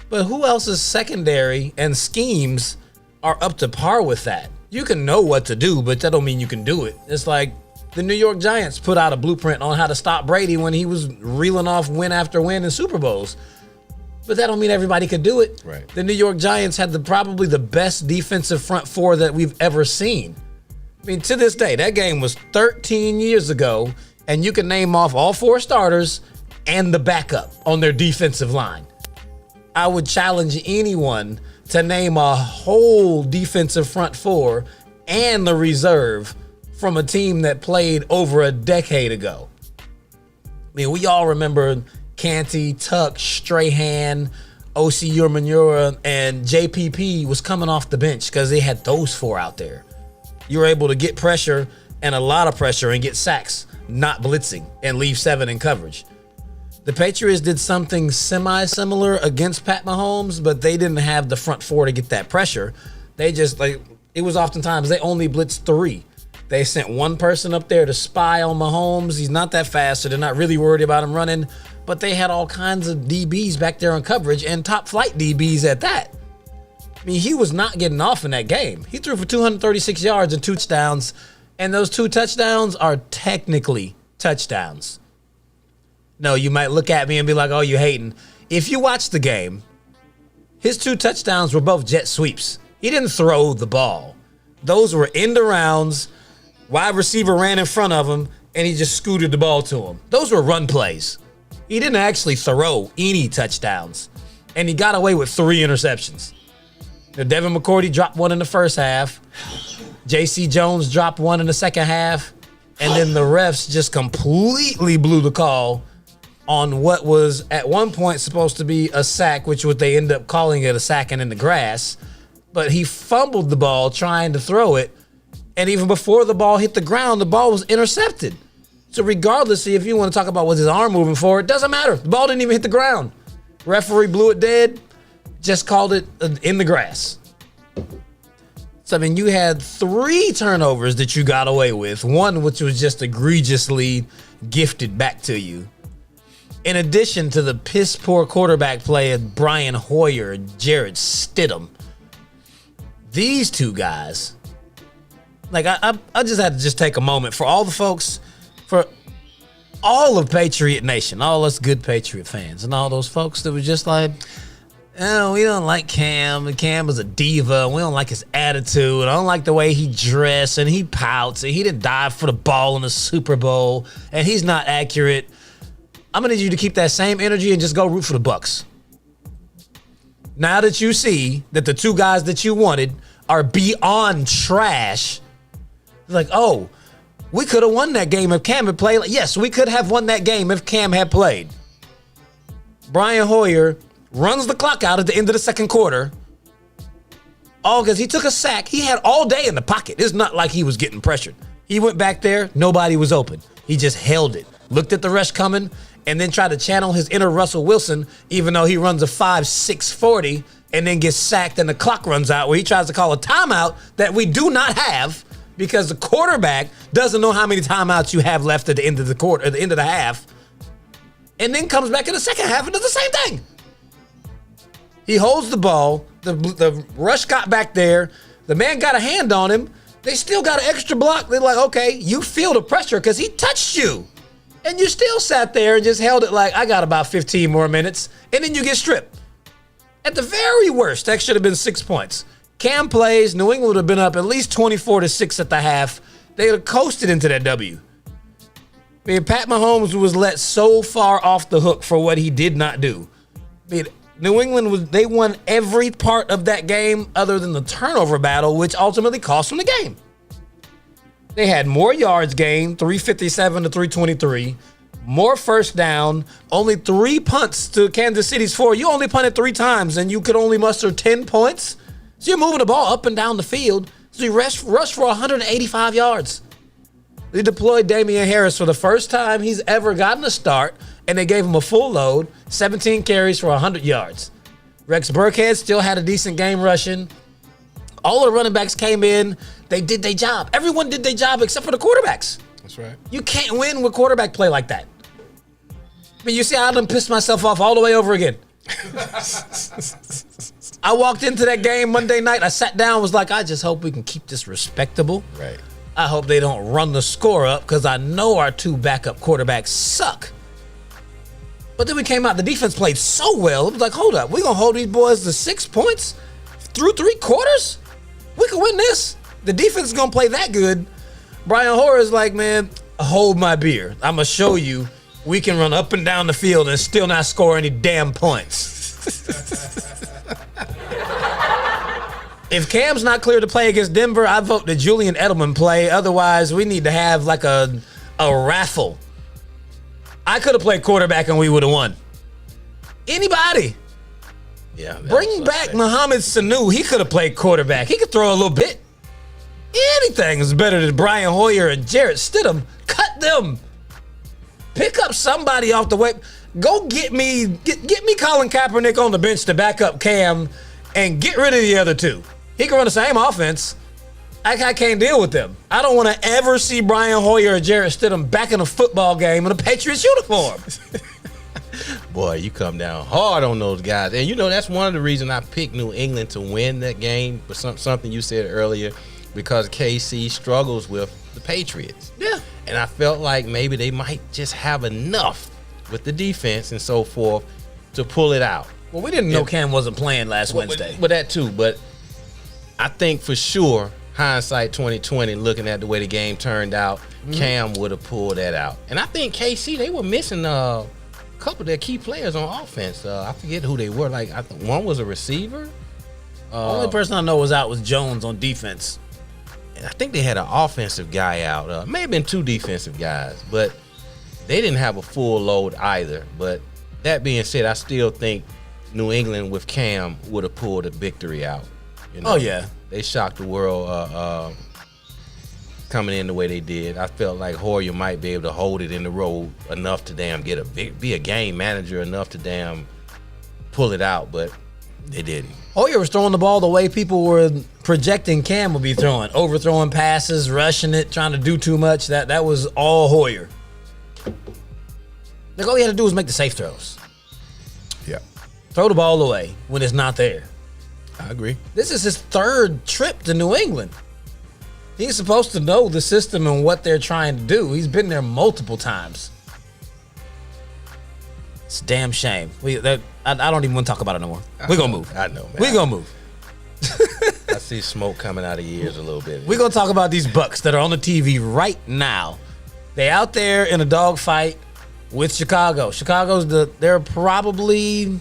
but who else's secondary and schemes are up to par with that? You can know what to do, but that don't mean you can do it. It's like the New York Giants put out a blueprint on how to stop Brady when he was reeling off win after win in Super Bowls. But that don't mean everybody could do it. Right. The New York Giants had probably the best defensive front 4 that we've ever seen. I mean, to this day, that game was 13 years ago, and you can name off all 4 starters and the backup on their defensive line. I would challenge anyone to name a whole defensive front 4 and the reserve from a team that played over a decade ago. I mean, we all remember Canty, Tuck, Strahan, O.C. Umenyiora, and JPP was coming off the bench because they had those 4 out there. You were able to get pressure and a lot of pressure and get sacks, not blitzing, and leave 7 in coverage. The Patriots did something semi-similar against Pat Mahomes, but they didn't have the front 4 to get that pressure. They just, it was oftentimes they only blitzed 3. They sent 1 person up there to spy on Mahomes. He's not that fast, so they're not really worried about him running. But they had all kinds of DBs back there on coverage and top flight DBs at that. I mean, he was not getting off in that game. He threw for 236 yards and 2 touchdowns, and those 2 touchdowns are technically touchdowns. No, you might look at me and be like, oh, you hating. If you watch the game, his 2 touchdowns were both jet sweeps. He didn't throw the ball. Those were end arounds, wide receiver ran in front of him, and he just scooted the ball to him. Those were run plays. He didn't actually throw any touchdowns, and he got away with 3 interceptions. Now, Devin McCourty dropped 1 in the first half. J.C. Jones dropped 1 in the second half. And then the refs just completely blew the call on what was at one point supposed to be a sack, which would they end up calling it a sacking in the grass. But he fumbled the ball trying to throw it. And even before the ball hit the ground, the ball was intercepted. So regardless, if you want to talk about was his arm moving forward, it doesn't matter. The ball didn't even hit the ground. Referee blew it dead. Just called it in the grass. So, I mean, you had 3 turnovers that you got away with. 1 which was just egregiously gifted back to you. In addition to the piss-poor quarterback play of Brian Hoyer and Jarrett Stidham. These 2 guys, like, I just had to just take a moment for all the folks, for all of Patriot Nation, all us good Patriot fans, and all those folks that were just like, oh, we don't like Cam. Cam is a diva. We don't like his attitude. I don't like the way he dressed, and he pouts, and he didn't dive for the ball in the Super Bowl, and he's not accurate. I'm going to need you to keep that same energy and just go root for the Bucs. Now that you see that the 2 guys that you wanted are beyond trash, like, oh, we could have won that game if Cam had played. Yes, we could have won that game if Cam had played. Brian Hoyer runs the clock out at the end of the second quarter. All because he took a sack. He had all day in the pocket. It's not like he was getting pressured. He went back there. Nobody was open. He just held it, looked at the rush coming, and then tried to channel his inner Russell Wilson, even though he runs a 5.6 40 and then gets sacked and the clock runs out, where he tries to call a timeout that we do not have because the quarterback doesn't know how many timeouts you have left at the end of the quarter, at the end of the half, and then comes back in the second half and does the same thing. He holds the ball. The rush got back there. The man got a hand on him. They still got an extra block. They're like, okay, you feel the pressure because he touched you. And you still sat there and just held it like, I got about 15 more minutes. And then you get stripped. At the very worst, that should have been 6 points. Cam plays. New England would have been up at least 24-6 at the half. They would have coasted into that W. I mean, Pat Mahomes was let so far off the hook for what he did not do. I mean, New England they won every part of that game other than the turnover battle, which ultimately cost them the game. They had more yards gained, 357 to 323, more first down, only 3 punts to Kansas City's 4. You only punted 3 times and you could only muster 10 points. So you're moving the ball up and down the field. So you rushed for 185 yards. They deployed Damian Harris for the first time he's ever gotten a start, and they gave him a full load, 17 carries for 100 yards. Rex Burkhead still had a decent game rushing. All the running backs came in. They did their job. Everyone did their job except for the quarterbacks. That's right. You can't win with quarterback play like that. I mean, you see, I done pissed myself off all the way over again. I walked into that game Monday night. I sat down, was like, I just hope we can keep this respectable. Right. I hope they don't run the score up because I know our 2 backup quarterbacks suck. But then we came out, the defense played so well. It was like, hold up, we're going to hold these boys to 6 points through 3 quarters? We can win this. The defense is going to play that good. Brian Hoyer is like, man, hold my beer. I'm going to show you we can run up and down the field and still not score any damn points. If Cam's not clear to play against Denver, I vote that Julian Edelman play. Otherwise, we need to have like a raffle. I could have played quarterback and we would have won. Anybody. Yeah. Bring back Mohamed Sanu. He could have played quarterback. He could throw a little bit. Anything is better than Brian Hoyer and Jarrett Stidham. Cut them. Pick up somebody off the way. Go get me Colin Kaepernick on the bench to back up Cam and get rid of the other 2. He can run the same offense. I can't deal with them. I don't want to ever see Brian Hoyer or Jarrett Stidham back in a football game in a Patriots uniform. Boy, you come down hard on those guys. And, that's one of the reasons I picked New England to win that game. But something you said earlier, because KC struggles with the Patriots. Yeah. And I felt like maybe they might just have enough with the defense and so forth to pull it out. Well, we didn't know Cam wasn't playing last Wednesday. But that too. But I think for sure, hindsight 2020, looking at the way the game turned out, Cam would have pulled that out. And I think KC, they were missing a couple of their key players on offense. I forget who they were. Like, one was a receiver. Only person I know was out was Jones on defense. And I think they had an offensive guy out. May have been two defensive guys, but they didn't have a full load either. But that being said, I still think New England with Cam would have pulled a victory out. Oh, yeah. They shocked the world coming in the way they did. I felt like Hoyer might be able to hold it in the road enough to be a game manager enough to pull it out, but they didn't. Hoyer was throwing the ball the way people were projecting Cam would be throwing, overthrowing passes, rushing it, trying to do too much. That was all Hoyer. Like, all he had to do was make the safe throws. Yeah. Throw the ball away when it's not there. I agree. This is his third trip to New England. He's supposed to know the system and what they're trying to do. He's been there multiple times. It's a damn shame. I don't even want to talk about it no more. We're going to move. I know, man. We're going to move. I see smoke coming out of your ears a little bit. We're going to talk about these Bucks that are on the TV right now. They out there in a dogfight with Chicago. They're probably,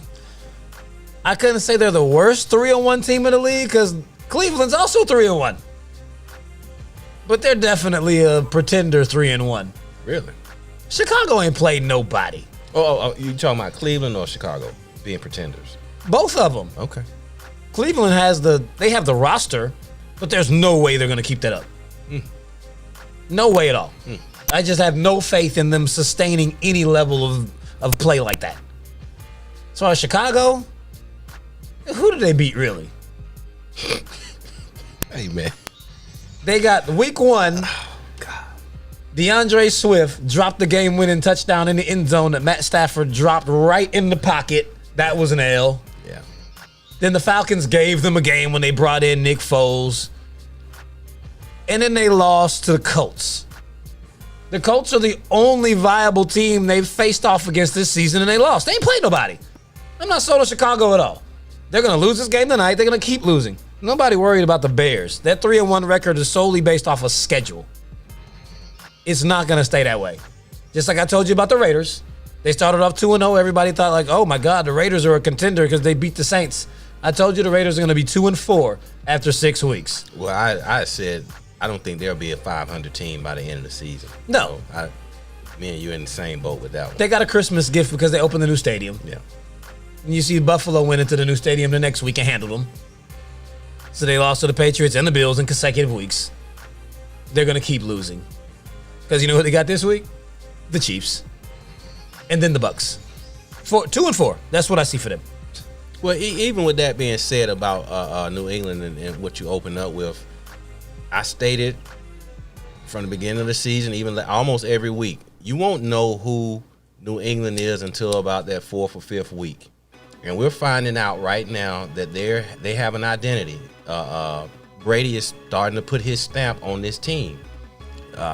I couldn't say they're the worst 3-1 team in the league because Cleveland's also 3-1. But they're definitely a pretender 3-1. Really? Chicago ain't played nobody. Oh, you talking about Cleveland or Chicago being pretenders? Both of them. Okay. Cleveland have the roster, but there's no way they're going to keep that up. No way at all. I just have no faith in them sustaining any level of play like that. As far as Chicago, who did they beat really? Hey, man. They got week 1. Oh, God. DeAndre Swift dropped the game-winning touchdown in the end zone that Matt Stafford dropped right in the pocket. That was an L. Yeah. Then the Falcons gave them a game when they brought in Nick Foles. And then they lost to the Colts. The Colts are the only viable team they've faced off against this season, and they lost. They ain't played nobody. I'm not sold on Chicago at all. They're going to lose this game tonight. They're going to keep losing. Nobody worried about the Bears. That 3-1 record is solely based off of schedule. It's not going to stay that way. Just like I told you about the Raiders. They started off 2-0. Everybody thought like, oh my God, the Raiders are a contender because they beat the Saints. I told you the Raiders are going to be 2-4 after 6 weeks. Well, I said I don't think there'll be a 500 team by the end of the season. No. So me and you in the same boat with that one. They got a Christmas gift because they opened the new stadium. Yeah. And you see Buffalo went into the new stadium the next week and handled them. So they lost to the Patriots and the Bills in consecutive weeks. They're going to keep losing. Because you know what they got this week? The Chiefs. And then the Bucks. 2-4. That's what I see for them. Well, even with that being said about New England and what you opened up with, I stated from the beginning of the season, even almost every week, you won't know who New England is until about that 4th or 5th week. And we're finding out right now that they have an identity. Brady is starting to put his stamp on this team.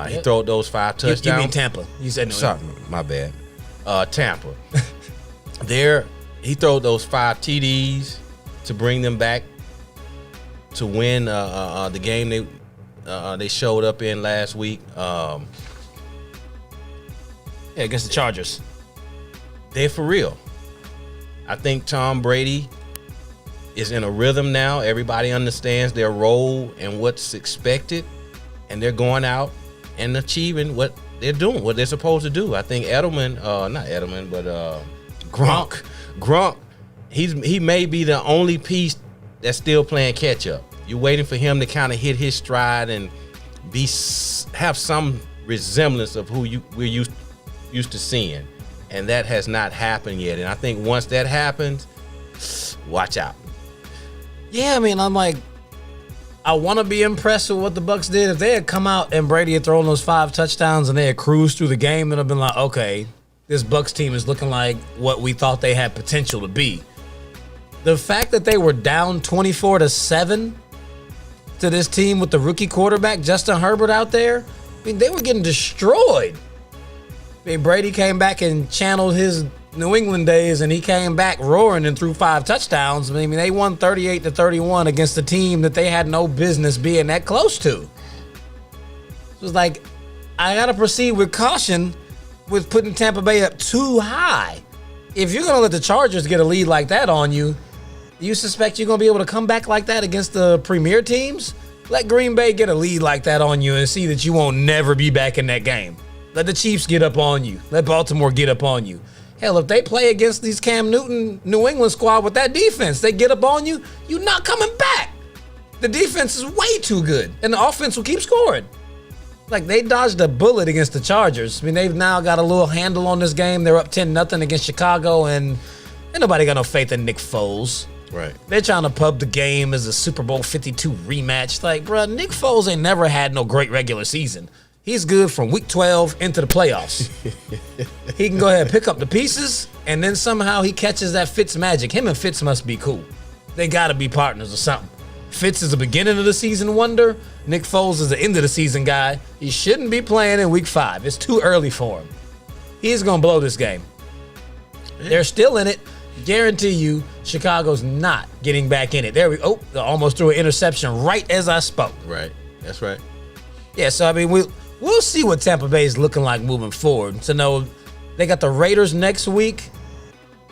He threw those 5 touchdowns. You mean Tampa. You said no. Sorry, my bad. Tampa. He threw those 5 TDs to bring them back to win the game they showed up in last week. Against the Chargers. They're for real. I think Tom Brady is in a rhythm now. Everybody understands their role and what's expected, and they're going out and achieving what they're doing, what they're supposed to do. I think Gronk, he may be the only piece that's still playing catch up. You're waiting for him to kind of hit his stride and have some resemblance of who we're used to seeing. And that has not happened yet. And I think once that happens, watch out. Yeah, I mean, I'm like, I want to be impressed with what the Bucks did. If they had come out and Brady had thrown those 5 touchdowns and they had cruised through the game, then I've been like, okay, this Bucks team is looking like what we thought they had potential to be. The fact that they were down 24-7 to this team with the rookie quarterback, Justin Herbert, out there, I mean, they were getting destroyed. I mean, Brady came back and channeled his New England days, and he came back roaring and threw 5 touchdowns. I mean, they won 38-31 against a team that they had no business being that close to. It was like, I got to proceed with caution with putting Tampa Bay up too high. If you're going to let the Chargers get a lead like that on you, you suspect you're going to be able to come back like that against the premier teams? Let Green Bay get a lead like that on you and see that you won't never be back in that game. Let the Chiefs get up on you. Let Baltimore get up on you. Hell, if they play against these Cam Newton New England squad with that defense, they get up on you, you're not coming back. The defense is way too good, and the offense will keep scoring. Like, they dodged a bullet against the Chargers. I mean, they've now got a little handle on this game. They're up 10-0 against Chicago, and ain't nobody got no faith in Nick Foles. Right. They're trying to pub the game as a Super Bowl 52 rematch. Like, bro, Nick Foles ain't never had no great regular season. He's good from week 12 into the playoffs. He can go ahead and pick up the pieces, and then somehow he catches that Fitz magic. Him and Fitz must be cool. They got to be partners or something. Fitz is the beginning of the season wonder. Nick Foles is the end of the season guy. He shouldn't be playing in week 5. It's too early for him. He's going to blow this game. They're still in it. Guarantee you, Chicago's not getting back in it. There we go. They almost threw an interception right as I spoke. Right. That's right. Yeah, so I mean, we'll see what Tampa Bay is looking like moving forward. So no, they got the Raiders next week,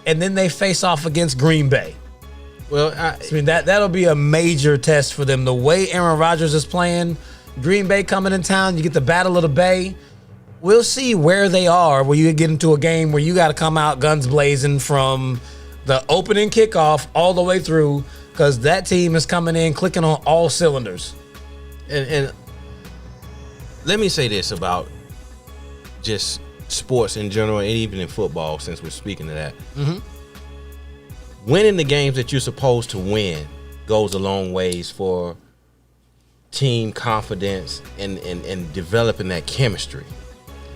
and then they face off against Green Bay. Well, I mean, that'll be a major test for them. The way Aaron Rodgers is playing, Green Bay coming in town, you get the Battle of the Bay. We'll see where they are, where you get into a game where you got to come out guns blazing from the opening kickoff all the way through, because that team is coming in clicking on all cylinders. And let me say this about just sports in general, and even in football, since we're speaking of that. Mm-hmm. Winning the games that you're supposed to win goes a long ways for team confidence and developing that chemistry.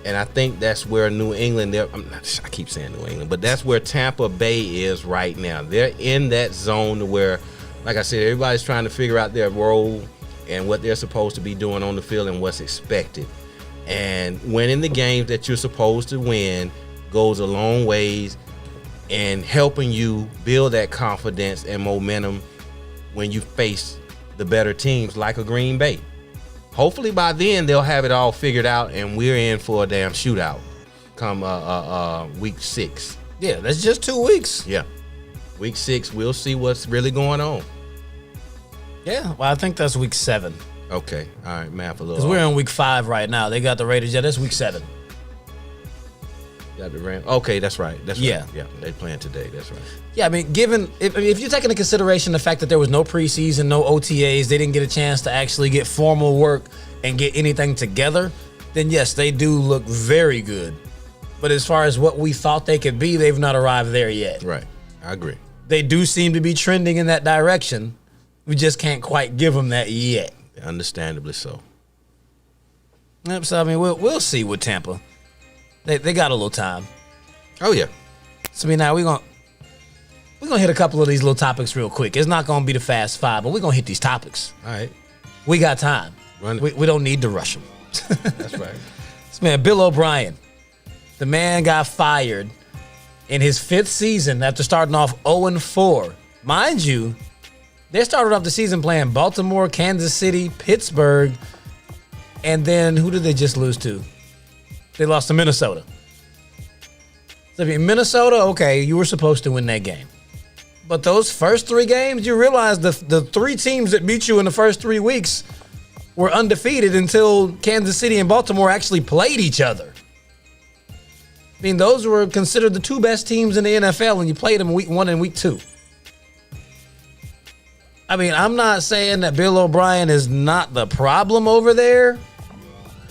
And I think that's where New England, I keep saying New England, but that's where Tampa Bay is right now. They're in that zone where, like I said, everybody's trying to figure out their role and what they're supposed to be doing on the field and what's expected. And winning the games that you're supposed to win goes a long ways in helping you build that confidence and momentum when you face the better teams like a Green Bay. Hopefully by then they'll have it all figured out and we're in for a damn shootout come week 6. Yeah, that's just 2 weeks. Yeah. Week 6, we'll see what's really going on. Yeah, well, I think that's week 7. Okay. All right, math a little. Because we're in week 5 right now. They got the Raiders. Yeah, that's week 7. Got the Rams. Okay, that's right. That's right. Yeah. Yeah, they playing today. That's right. Yeah, I mean, if you're taking into consideration the fact that there was no preseason, no OTAs, they didn't get a chance to actually get formal work and get anything together, then yes, they do look very good. But as far as what we thought they could be, they've not arrived there yet. Right. I agree. They do seem to be trending in that direction. We just can't quite give them that yet. Understandably so. Yep, so I mean, we'll see with Tampa. They got a little time. Oh yeah. So I mean, now we're gonna hit a couple of these little topics real quick. It's not gonna be the fast 5, but we're gonna hit these topics. All right. We got time. Run it. We don't need to rush them. That's right. This man, Bill O'Brien, the man got fired in his 5th season after starting off 0-4. Mind you, they started off the season playing Baltimore, Kansas City, Pittsburgh, and then who did they just lose to? They lost to Minnesota. So if you're in Minnesota, okay, you were supposed to win that game. But those first 3 games, you realize the 3 teams that beat you in the first 3 weeks were undefeated until Kansas City and Baltimore actually played each other. I mean, those were considered the 2 best teams in the NFL, and you played them week 1 and week 2. I mean, I'm not saying that Bill O'Brien is not the problem over there,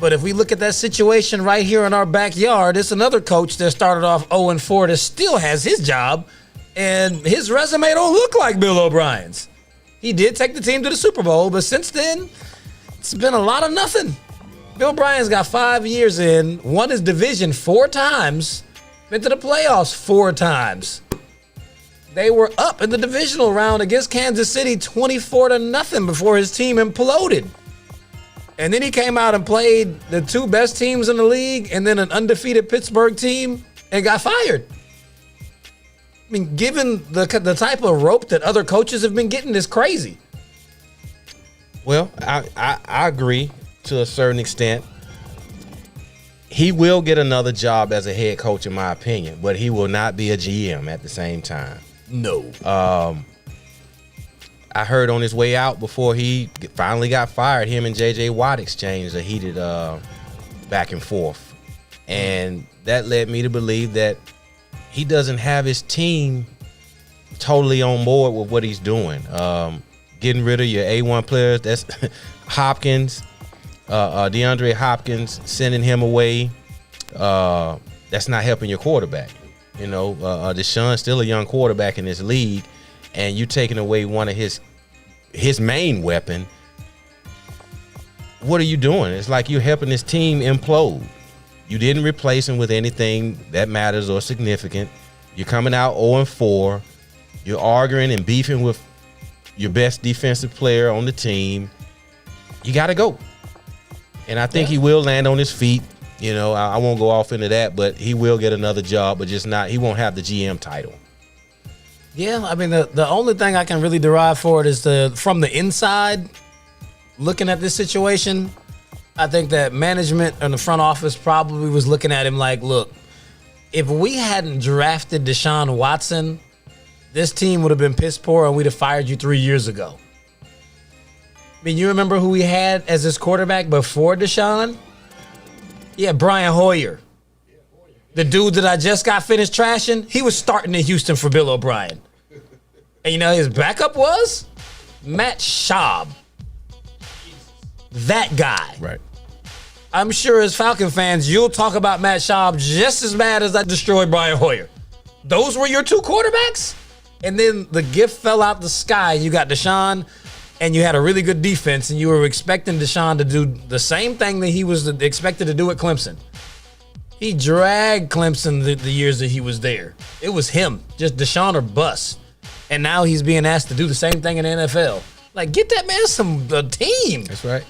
but if we look at that situation right here in our backyard, it's another coach that started off 0-4 that still has his job, and his resume don't look like Bill O'Brien's. He did take the team to the Super Bowl, but since then, it's been a lot of nothing. Bill O'Brien's got 5 years in, won his division 4 times, Been to the playoffs 4 times. They were up in the divisional round against Kansas City 24-0 before his team imploded. And then he came out and played the 2 best teams in the league and then an undefeated Pittsburgh team and got fired. I mean, given the type of rope that other coaches have been getting is crazy. Well, I agree to a certain extent. He will get another job as a head coach, in my opinion, but he will not be a GM at the same time. No. I heard on his way out before he finally got fired, him and J.J. Watt exchanged a heated back and forth. And that led me to believe that he doesn't have his team totally on board with what he's doing. Getting rid of your A1 players, that's Hopkins, DeAndre Hopkins, sending him away. That's not helping your quarterback. You know, Deshaun's still a young quarterback in this league, and you taking away one of his main weapon. What are you doing? It's like you're helping this team implode. You didn't replace him with anything that matters or significant. You're coming out 0-4. You're arguing and beefing with your best defensive player on the team. You got to go. And I think he will land on his feet. You know, I won't go off into that, but he will get another job, but just not, he won't have the GM title. Yeah, I mean, the only thing I can really derive for it is from the inside, looking at this situation, I think that management and the front office probably was looking at him like, look, if we hadn't drafted Deshaun Watson, this team would have been piss poor and we'd have fired you 3 years ago. I mean, you remember who we had as his quarterback before Deshaun? Yeah, Brian Hoyer. The dude that I just got finished trashing, he was starting in Houston for Bill O'Brien. And you know his backup was? Matt Schaub. That guy. Right. I'm sure as Falcon fans, you'll talk about Matt Schaub just as bad as I destroyed Brian Hoyer. Those were your 2 quarterbacks? And then the gift fell out the sky. You got Deshaun, and you had a really good defense, and you were expecting Deshaun to do the same thing that he was expected to do at Clemson. He dragged Clemson the years that he was there. It was him, just Deshaun or bust. And now he's being asked to do the same thing in the NFL. Like, get that man a team. That's right.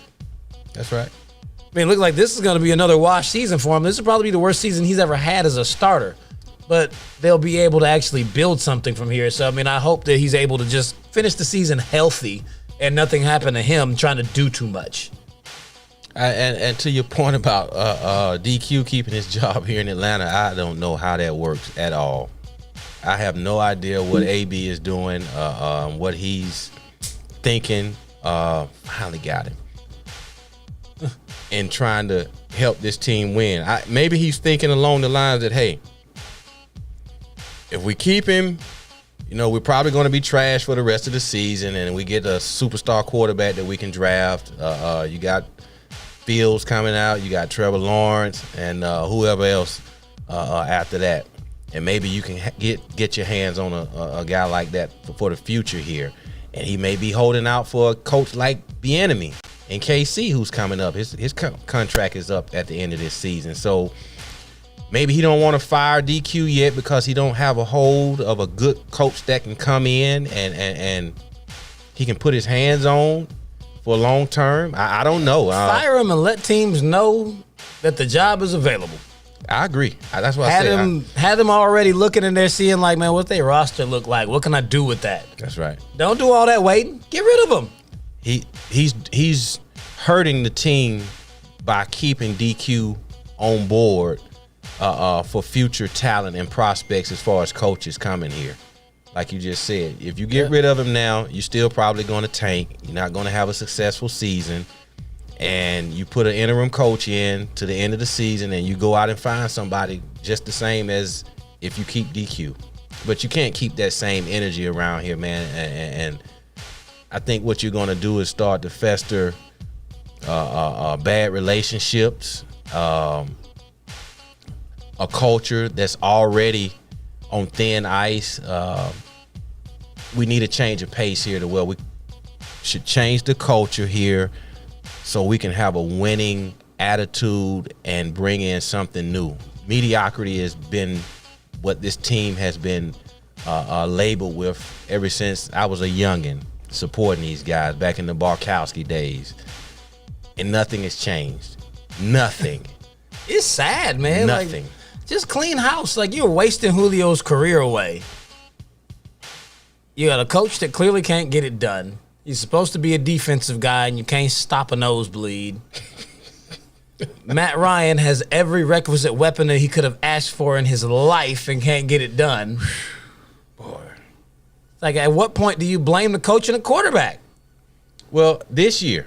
That's right. I mean, look like this is going to be another wash season for him. This will probably be the worst season he's ever had as a starter. But they'll be able to actually build something from here. So, I mean, I hope that he's able to just finish the season healthy and nothing happened to him trying to do too much. And to your point about DQ keeping his job here in Atlanta, I don't know how that works at all. I have no idea what AB is doing, what he's thinking. Finally got him. And trying to help this team win. Maybe he's thinking along the lines that, hey, if we keep him, you know, we're probably going to be trash for the rest of the season, and we get a superstar quarterback that we can draft. You got Fields coming out, you got Trevor Lawrence, and whoever else after that. And maybe you can get your hands on a guy like that for the future here. And he may be holding out for a coach like Bieniemy in KC, who's coming up. His contract is up at the end of this season. So maybe he don't want to fire DQ yet because he don't have a hold of a good coach that can come in and he can put his hands on for long term. I don't know. Fire him and let teams know that the job is available. I agree. That's what I said. Had them already looking in there seeing like, man, what's their roster look like? What can I do with that? That's right. Don't do all that waiting. Get rid of him. He's hurting the team by keeping DQ on board for future talent and prospects as far as coaches coming here. Like you just said, if you get rid of him now, you're still probably going to tank. You're not going to have a successful season. And you put an interim coach in to the end of the season and you go out and find somebody just the same as if you keep DQ. But you can't keep that same energy around here, man. And I think what you're going to do is start to fester bad relationships, a culture that's already on thin ice. We need a change of pace here to where we should change the culture here so we can have a winning attitude and bring in something new. Mediocrity has been what this team has been labeled with ever since I was a youngin' supporting these guys back in the Barkowski days. And nothing has changed. Nothing. It's sad, man. Nothing. Like, just clean house. Like, you're wasting Julio's career away. You got a coach that clearly can't get it done. He's supposed to be a defensive guy, and you can't stop a nosebleed. Matt Ryan has every requisite weapon that he could have asked for in his life and can't get it done. Boy. Like, at what point do you blame the coach and the quarterback? Well, this year,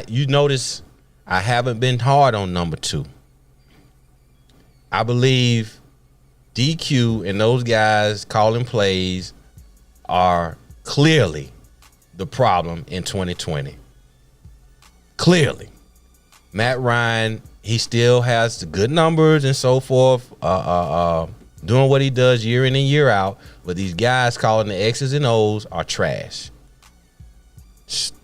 you notice I haven't been hard on number 2. I believe DQ and those guys calling plays are clearly the problem in 2020. Clearly. Matt Ryan, he still has the good numbers and so forth, doing what he does year in and year out, but these guys calling the X's and O's are trash. Just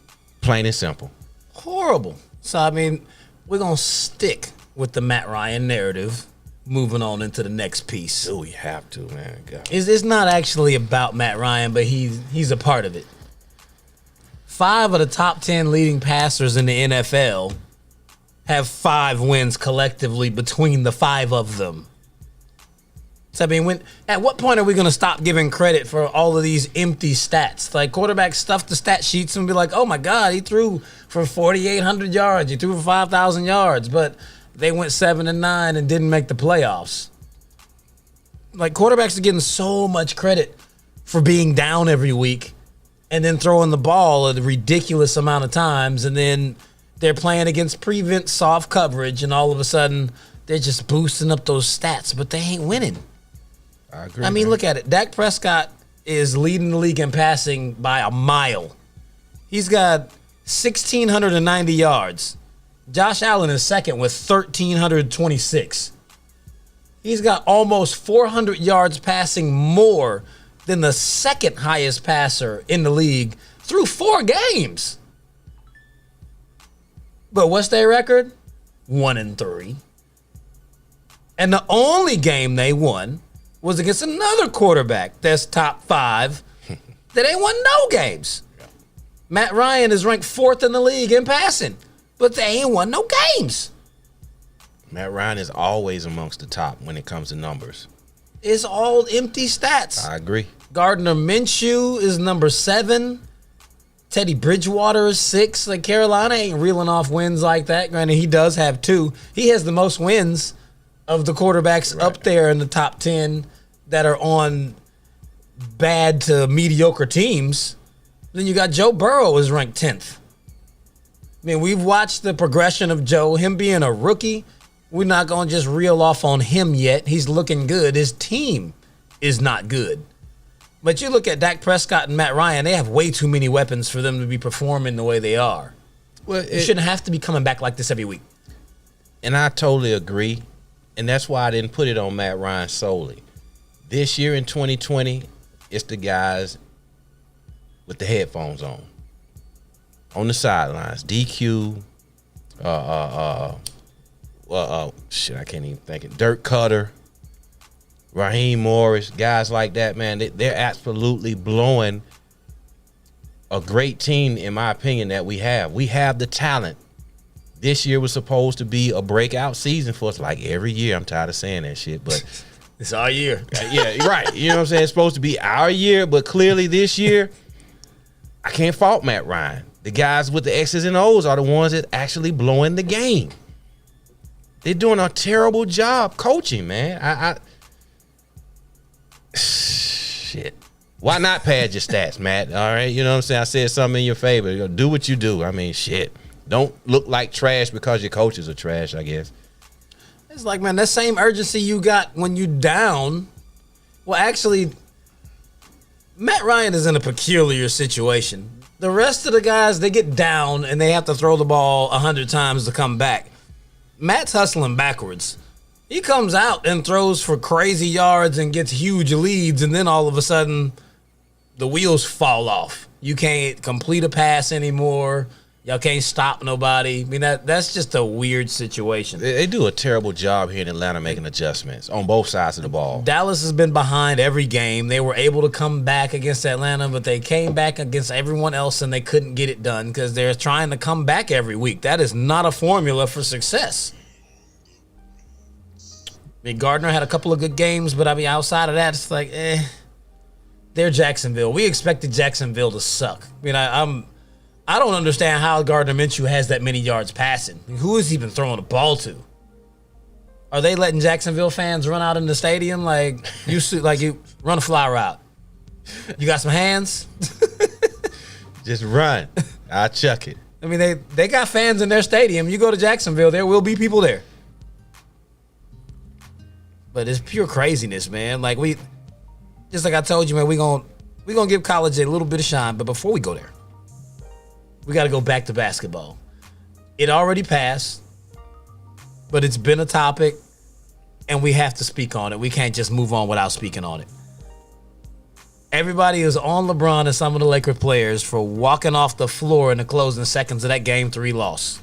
plain and simple. Horrible. So, I mean, we're going to stick with the Matt Ryan narrative, moving on into the next piece. Oh, you have to, man. God. It's not actually about Matt Ryan, but he's a part of it. 5 of the top 10 leading passers in the NFL have 5 wins collectively between the 5 of them. So, I mean, at what point are we going to stop giving credit for all of these empty stats? Like, quarterbacks stuff the stat sheets and be like, oh, my God, he threw for 4,800 yards. He threw for 5,000 yards. But they went 7-9 and didn't make the playoffs. Like, quarterbacks are getting so much credit for being down every week and then throwing the ball a ridiculous amount of times, and then they're playing against prevent soft coverage, and all of a sudden they're just boosting up those stats, but they ain't winning. I agree. I mean, look at it. Dak Prescott is leading the league in passing by a mile. He's got 1,690 yards. Josh Allen is second with 1,326. He's got almost 400 yards passing more than the second highest passer in the league through 4 games. But what's their record? 1-3. And the only game they won was against another quarterback that's top 5 that ain't won no games. Matt Ryan is ranked 4th in the league in passing, but they ain't won no games. Matt Ryan is always amongst the top when it comes to numbers. It's all empty stats. I agree. Gardner Minshew is number 7. Teddy Bridgewater is 6. Like, Carolina ain't reeling off wins like that. Granted, he does have 2. He has the most wins of the quarterbacks up there in the top 10 that are on bad to mediocre teams. Then you got Joe Burrow is ranked 10th. I mean, we've watched the progression of Joe, him being a rookie. We're not going to just reel off on him yet. He's looking good. His team is not good. But you look at Dak Prescott and Matt Ryan, they have way too many weapons for them to be performing the way they are. Well, you shouldn't have to be coming back like this every week. And I totally agree. And that's why I didn't put it on Matt Ryan solely. This year in 2020, it's the guys with the headphones on the sidelines. DQ, shit, I can't even think it. Dirk Cutter, Raheem Morris, guys like that, man, they're absolutely blowing a great team, in my opinion, that we have. We have the talent. This year was supposed to be a breakout season for us, like every year. I'm tired of saying that shit, but it's our year. Yeah, right. You know what I'm saying? It's supposed to be our year, but clearly this year, I can't fault Matt Ryan. The guys with the X's and O's are the ones that actually blowing the game. They're doing a terrible job coaching, man. Shit. Why not pad your stats, Matt? All right, you know what I'm saying? I said something in your favor. Do what you do. I mean, shit. Don't look like trash because your coaches are trash, I guess. It's like, man, that same urgency you got when you down. Well, actually, Matt Ryan is in a peculiar situation. The rest of the guys, they get down and they have to throw the ball 100 times to come back. Matt's hustling backwards. He comes out and throws for crazy yards and gets huge leads, and then all of a sudden, the wheels fall off. You can't complete a pass anymore. Y'all can't stop nobody. I mean, that's just a weird situation. They do a terrible job here in Atlanta making adjustments on both sides of the ball. Dallas has been behind every game. They were able to come back against Atlanta, but they came back against everyone else and they couldn't get it done because they're trying to come back every week. That is not a formula for success. I mean, Gardner had a couple of good games, but I mean, outside of that, it's like, they're Jacksonville. We expected Jacksonville to suck. I mean, I don't understand how Gardner Minshew has that many yards passing. I mean, who is he even throwing the ball to? Are they letting Jacksonville fans run out in the stadium like you run a fly route? You got some hands? Just run. I'll chuck it. I mean, they got fans in their stadium. You go to Jacksonville, there will be people there. But it's pure craziness, man. Like just like I told you, man, we gonna give college a little bit of shine. But before we go there, we got to go back to basketball. It already passed, but it's been a topic, and we have to speak on it. We can't just move on without speaking on it. Everybody is on LeBron and some of the Lakers players for walking off the floor in the closing seconds of that Game 3 loss.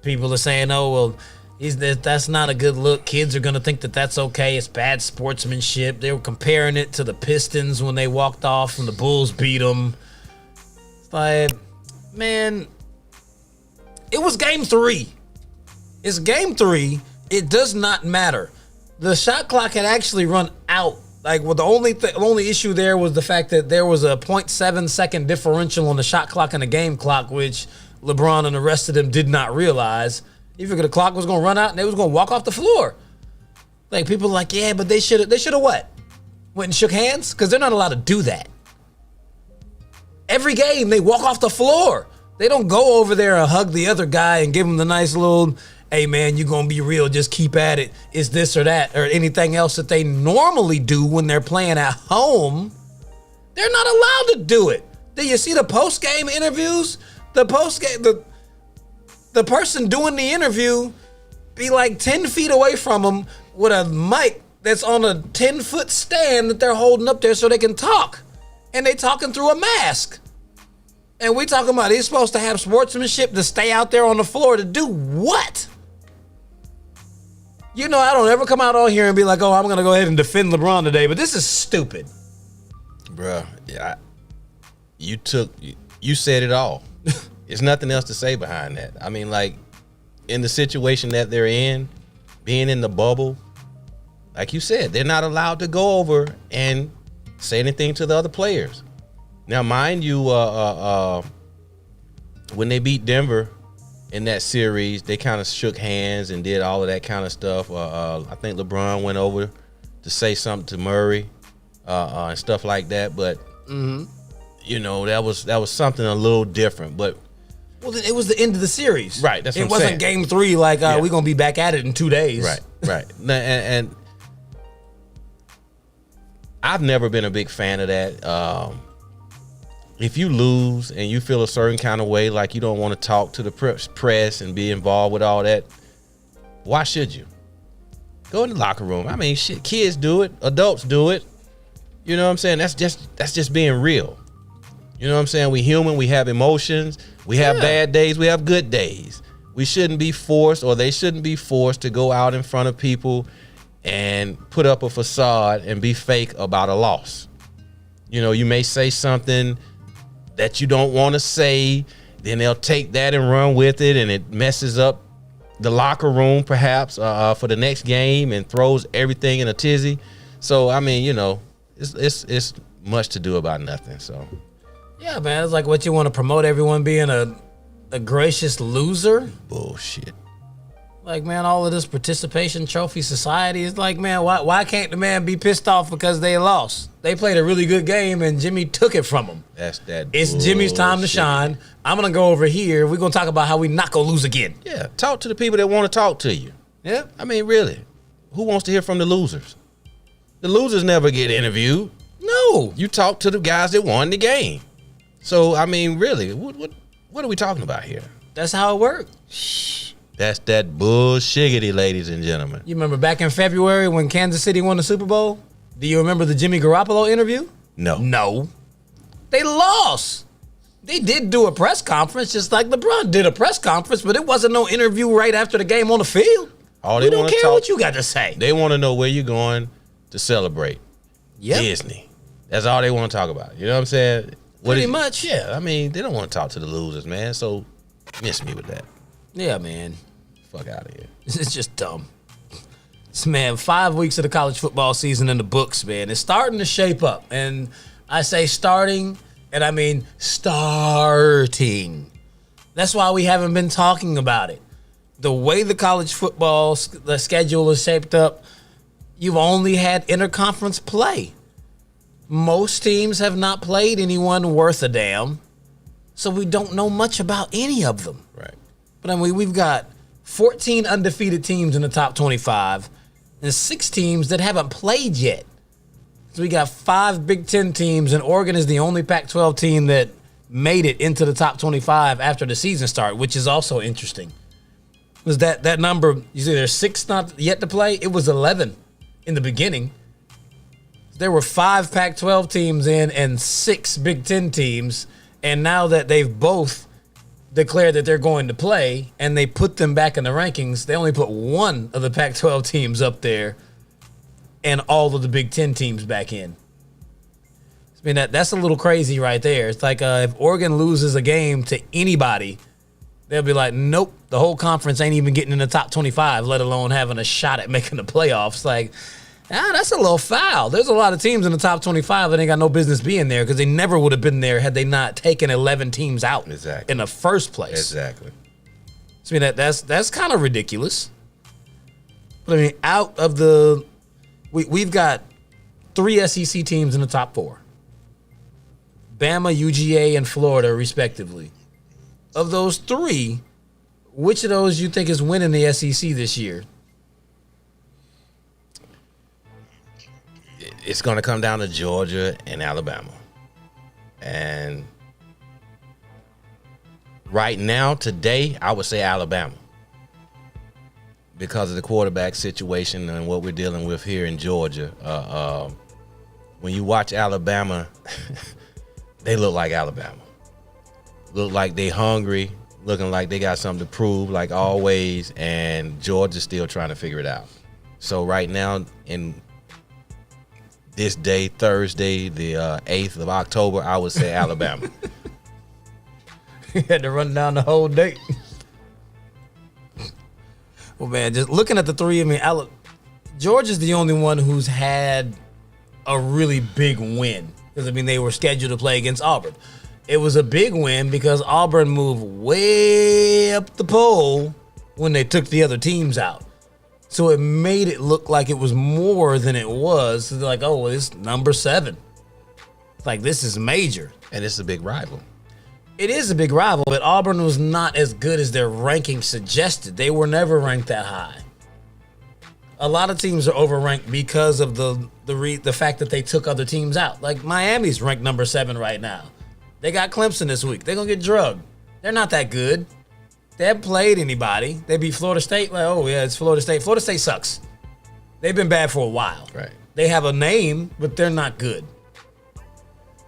People are saying, oh, well, that's not a good look. Kids are going to think that that's okay. It's bad sportsmanship. They were comparing it to the Pistons when they walked off and the Bulls beat them. It's like, man, it was Game 3. It's Game 3. It does not matter. The shot clock had actually run out. Like, well, the only issue there was the fact that there was a 0.7 second differential on the shot clock and the game clock, which LeBron and the rest of them did not realize. You figured the clock was going to run out and they was going to walk off the floor. Like, people are like, yeah, but they should have what? Went and shook hands? Because they're not allowed to do that. Every game, they walk off the floor. They don't go over there and hug the other guy and give him the nice little, hey, man, you're going to be real. Just keep at it. It's this or that or anything else that they normally do when they're playing at home. They're not allowed to do it. Did you see the post-game interviews? The person doing the interview be like 10 feet away from them with a mic that's on a 10-foot stand that they're holding up there so they can talk. And they talking through a mask. And we talking about he's supposed to have sportsmanship to stay out there on the floor to do what? You know, I don't ever come out on here and be like, oh, I'm going to go ahead and defend LeBron today, but this is stupid. Bruh, yeah, you said it all. There's nothing else to say behind that. I mean, like, in the situation that they're in, being in the bubble, like you said, they're not allowed to go over and say anything to the other players. Now, mind you, when they beat Denver in that series, they kind of shook hands and did all of that kind of stuff. I think LeBron went over to say something to Murray and stuff like that. But, you know, that was something a little different. But well, it was the end of the series. Right, that's what I'm saying. It wasn't Game 3 like, we're going to be back at it in 2 days. Right. And I've never been a big fan of that. If you lose and you feel a certain kind of way, like you don't want to talk to the press and be involved with all that, why should you? Go in the locker room. I mean, shit, kids do it. Adults do it. You know what I'm saying? That's just being real. You know what I'm saying? We human. We have emotions. We have bad days. We have good days. We shouldn't be forced, or they shouldn't be forced to go out in front of people and put up a facade and be fake about a loss. You know, you may say something that you don't want to say, then they'll take that and run with it, and it messes up the locker room perhaps for the next game and throws everything in a tizzy. So, I mean, you know, it's much to do about nothing. So, yeah, man, it's like what you want to promote everyone being a gracious loser. Bullshit. Like, man, all of this participation trophy society is like, man, why can't the man be pissed off because they lost? They played a really good game and Jimmy took it from them. That's that. It's bullshit. Jimmy's time to shine. I'm gonna go over here. We're gonna talk about how we not gonna lose again. Yeah, talk to the people that want to talk to you. Yeah, I mean, really, who wants to hear from the losers? The losers never get interviewed. No, you talk to the guys that won the game. So, I mean, really, what are we talking about here? That's how it works. That's that bullshiggity, ladies and gentlemen. You remember back in February when Kansas City won the Super Bowl? Do you remember the Jimmy Garoppolo interview? No. No. They lost. They did do a press conference, just like LeBron did a press conference, but it wasn't no interview right after the game on the field. All We they don't want to care talk. what you got to say. They want to know where you're going to celebrate. Yep. Disney. That's all they want to talk about. You know what I'm saying? Pretty much. Yeah. I mean, they don't want to talk to the losers, man. So miss me with that. Yeah, man. Fuck out of here. It's just dumb. So, man, 5 weeks of the college football season in the books, man. It's starting to shape up. And I say starting, and I mean starting. That's why we haven't been talking about it. The way the college football the schedule is shaped up, you've only had interconference play. Most teams have not played anyone worth a damn, so we don't know much about any of them. Right. But I mean, we've got 14 undefeated teams in the top 25 and 6 teams that haven't played yet. So we got 5 Big Ten teams, and Oregon is the only Pac-12 team that made it into the top 25 after the season start, which is also interesting. Was that number, you see there's 6 not yet to play? It was 11 in the beginning. There were 5 Pac-12 teams in and 6 Big Ten teams, and now that they've both declared that they're going to play and they put them back in the rankings, they only put 1 of the Pac-12 teams up there and all of the Big Ten teams back in. I mean, that's a little crazy right there. It's like if Oregon loses a game to anybody, they'll be like, nope, the whole conference ain't even getting in the top 25, let alone having a shot at making the playoffs. Like, that's a little foul. There's a lot of teams in the top 25 that ain't got no business being there because they never would have been there had they not taken 11 teams out in the first place. Exactly. So, I mean, that's kind of ridiculous. But, I mean, out of the we've got 3 SEC teams in the top 4. Bama, UGA, and Florida, respectively. Of those 3, which of those you think is winning the SEC this year? It's going to come down to Georgia and Alabama. And right now, today, I would say Alabama. Because of the quarterback situation and what we're dealing with here in Georgia. When you watch Alabama, they look like Alabama. Look like they hungry, looking like they got something to prove, like always, and Georgia's still trying to figure it out. So right now, in this day, Thursday, the 8th of October, I would say Alabama. You had to run down the whole date. Well, man, just looking at the 3, I mean, Georgia's the only one who's had a really big win. Because, I mean, they were scheduled to play against Auburn. It was a big win because Auburn moved way up the pole when they took the other teams out. So it made it look like it was more than it was. So they're like, oh, well, it's number 7. Like, this is major. And it's a big rival. It is a big rival, but Auburn was not as good as their ranking suggested. They were never ranked that high. A lot of teams are overranked because of the fact that they took other teams out. Like Miami's ranked number 7 right now. They got Clemson this week. They're going to get drugged. They're not that good. They haven't played anybody. They beat Florida State. Like, oh, yeah, it's Florida State. Florida State sucks. They've been bad for a while. Right. They have a name, but they're not good.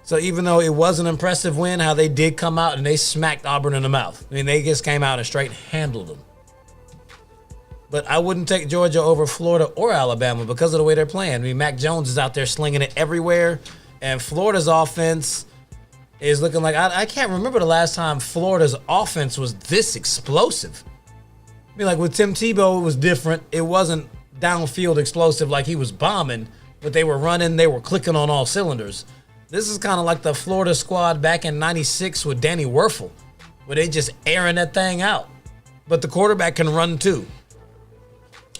So even though it was an impressive win, how they did come out and they smacked Auburn in the mouth. I mean, they just came out and straight handled them. But I wouldn't take Georgia over Florida or Alabama because of the way they're playing. I mean, Mac Jones is out there slinging it everywhere, and Florida's offense is looking like, I can't remember the last time Florida's offense was this explosive. I mean, like with Tim Tebow, it was different. It wasn't downfield explosive like he was bombing, but they were running, they were clicking on all cylinders. This is kind of like the Florida squad back in 96 with Danny Werfel, where they just airing that thing out. But the quarterback can run too.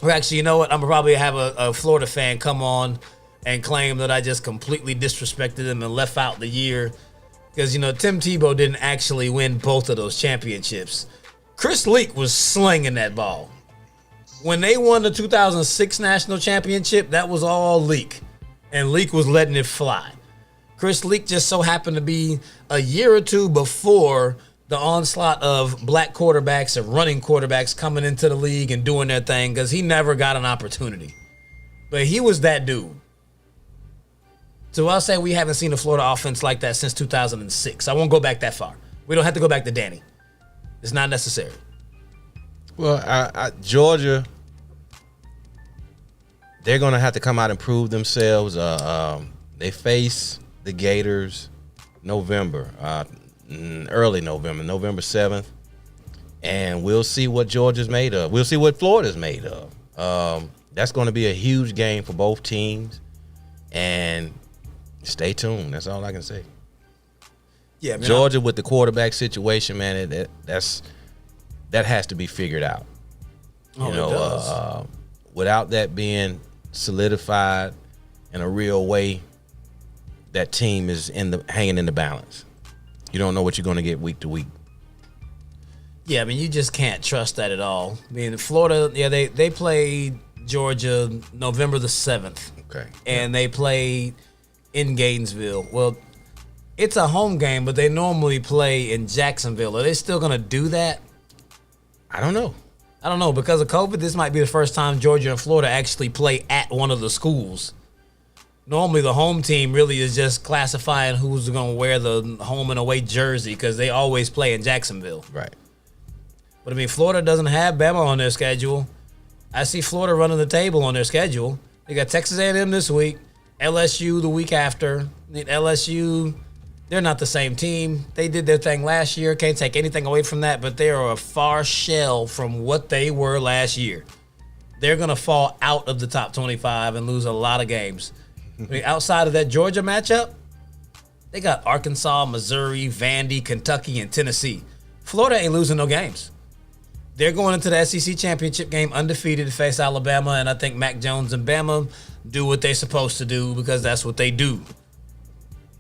Or actually, you know what? I'm going to probably have a Florida fan come on and claim that I just completely disrespected him and left out the year. Because, you know, Tim Tebow didn't actually win both of those championships. Chris Leak was slinging that ball. When they won the 2006 national championship, that was all Leak. And Leak was letting it fly. Chris Leak just so happened to be a year or two before the onslaught of black quarterbacks and running quarterbacks coming into the league and doing their thing because he never got an opportunity. But he was that dude. So I'll say we haven't seen a Florida offense like that since 2006. I won't go back that far. We don't have to go back to Danny. It's not necessary. Well, Georgia, they're going to have to come out and prove themselves. They face the Gators November, early November, November 7th. And we'll see what Georgia's made of. We'll see what Florida's made of. That's going to be a huge game for both teams. And stay tuned. That's all I can say. Yeah, man, Georgia with the quarterback situation, man, that has to be figured out. Oh, it does. Without that being solidified in a real way, that team is hanging in the balance. You don't know what you're going to get week to week. Yeah, I mean, you just can't trust that at all. I mean, Florida, yeah, they played Georgia November the 7th. Okay. And they played in Gainesville. Well, it's a home game, but they normally play in Jacksonville. Are they still going to do that? I don't know. I don't know. Because of COVID, this might be the first time Georgia and Florida actually play at one of the schools. Normally, the home team really is just classifying who's going to wear the home and away jersey because they always play in Jacksonville. Right. But, I mean, Florida doesn't have Bama on their schedule. I see Florida running the table on their schedule. They got Texas A&M this week, LSU the week after. LSU, they're not the same team. They did their thing last year. Can't take anything away from that, but they are a far shell from what they were last year. They're going to fall out of the top 25 and lose a lot of games. I mean, outside of that Georgia matchup, they got Arkansas, Missouri, Vandy, Kentucky, and Tennessee. Florida ain't losing no games. They're going into the SEC championship game undefeated to face Alabama, and I think Mac Jones and Bama do what they're supposed to do because that's what they do.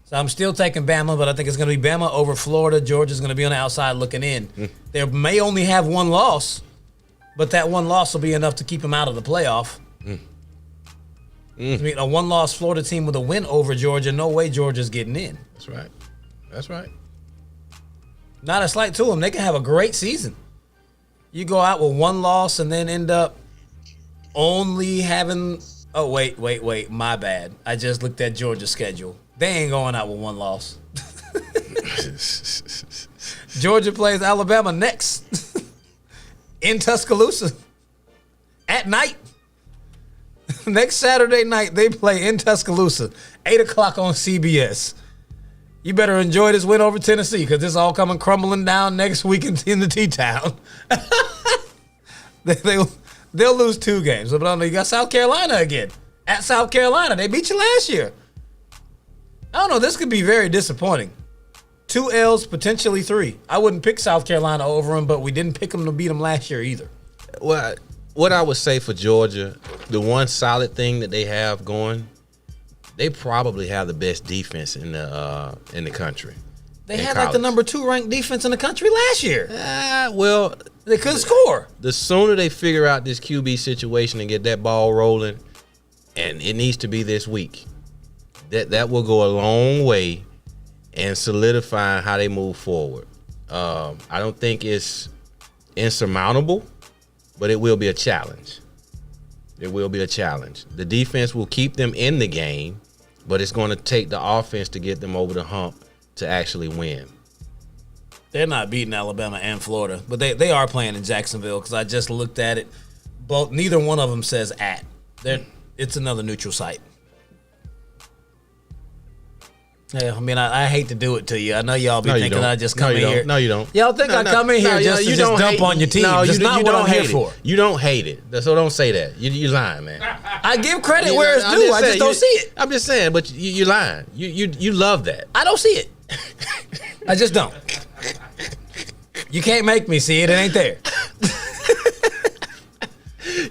So I'm still taking Bama, but I think it's going to be Bama over Florida. Georgia's going to be on the outside looking in. They may only have one loss, but that one loss will be enough to keep them out of the playoff. I mean, a one-loss Florida team with a win over Georgia, no way Georgia's getting in. That's right. That's right. Not a slight to them. They can have a great season. You go out with one loss and then end up only having – oh, wait. My bad. I just looked at Georgia's schedule. They ain't going out with one loss. Georgia plays Alabama next in Tuscaloosa at night. Next Saturday night, they play in Tuscaloosa, 8 o'clock on CBS. You better enjoy this win over Tennessee because this all coming crumbling down next week in the T-Town. They'll lose 2 games. But I don't know, you got South Carolina again. At South Carolina. They beat you last year. I don't know. This could be very disappointing. 2 L's, potentially 3. I wouldn't pick South Carolina over them, but we didn't pick them to beat them last year either. Well, what I would say for Georgia, the one solid thing that they have going, they probably have the best defense in the country. They had like the number 2 ranked defense in the country last year. Well, they couldn't score. The sooner they figure out this QB situation and get that ball rolling, and it needs to be this week, that will go a long way in solidifying how they move forward. I don't think it's insurmountable, but it will be a challenge. It will be a challenge. The defense will keep them in the game, but it's going to take the offense to get them over the hump to actually win. They're not beating Alabama and Florida, but they are playing in Jacksonville because I just looked at it. Neither one of them says at. It's another neutral site. Yeah, I mean, I hate to do it to you. I know y'all be thinking I just come in here. No, you don't. Y'all think I come in here just to dump on your team. No, That's not what I'm here for. You don't hate it. So don't say that. You're lying, man. I give credit where it's due. I just don't see it. I'm just saying, but you're lying. You love that. I don't see it. I just don't. You can't make me see it. It ain't there.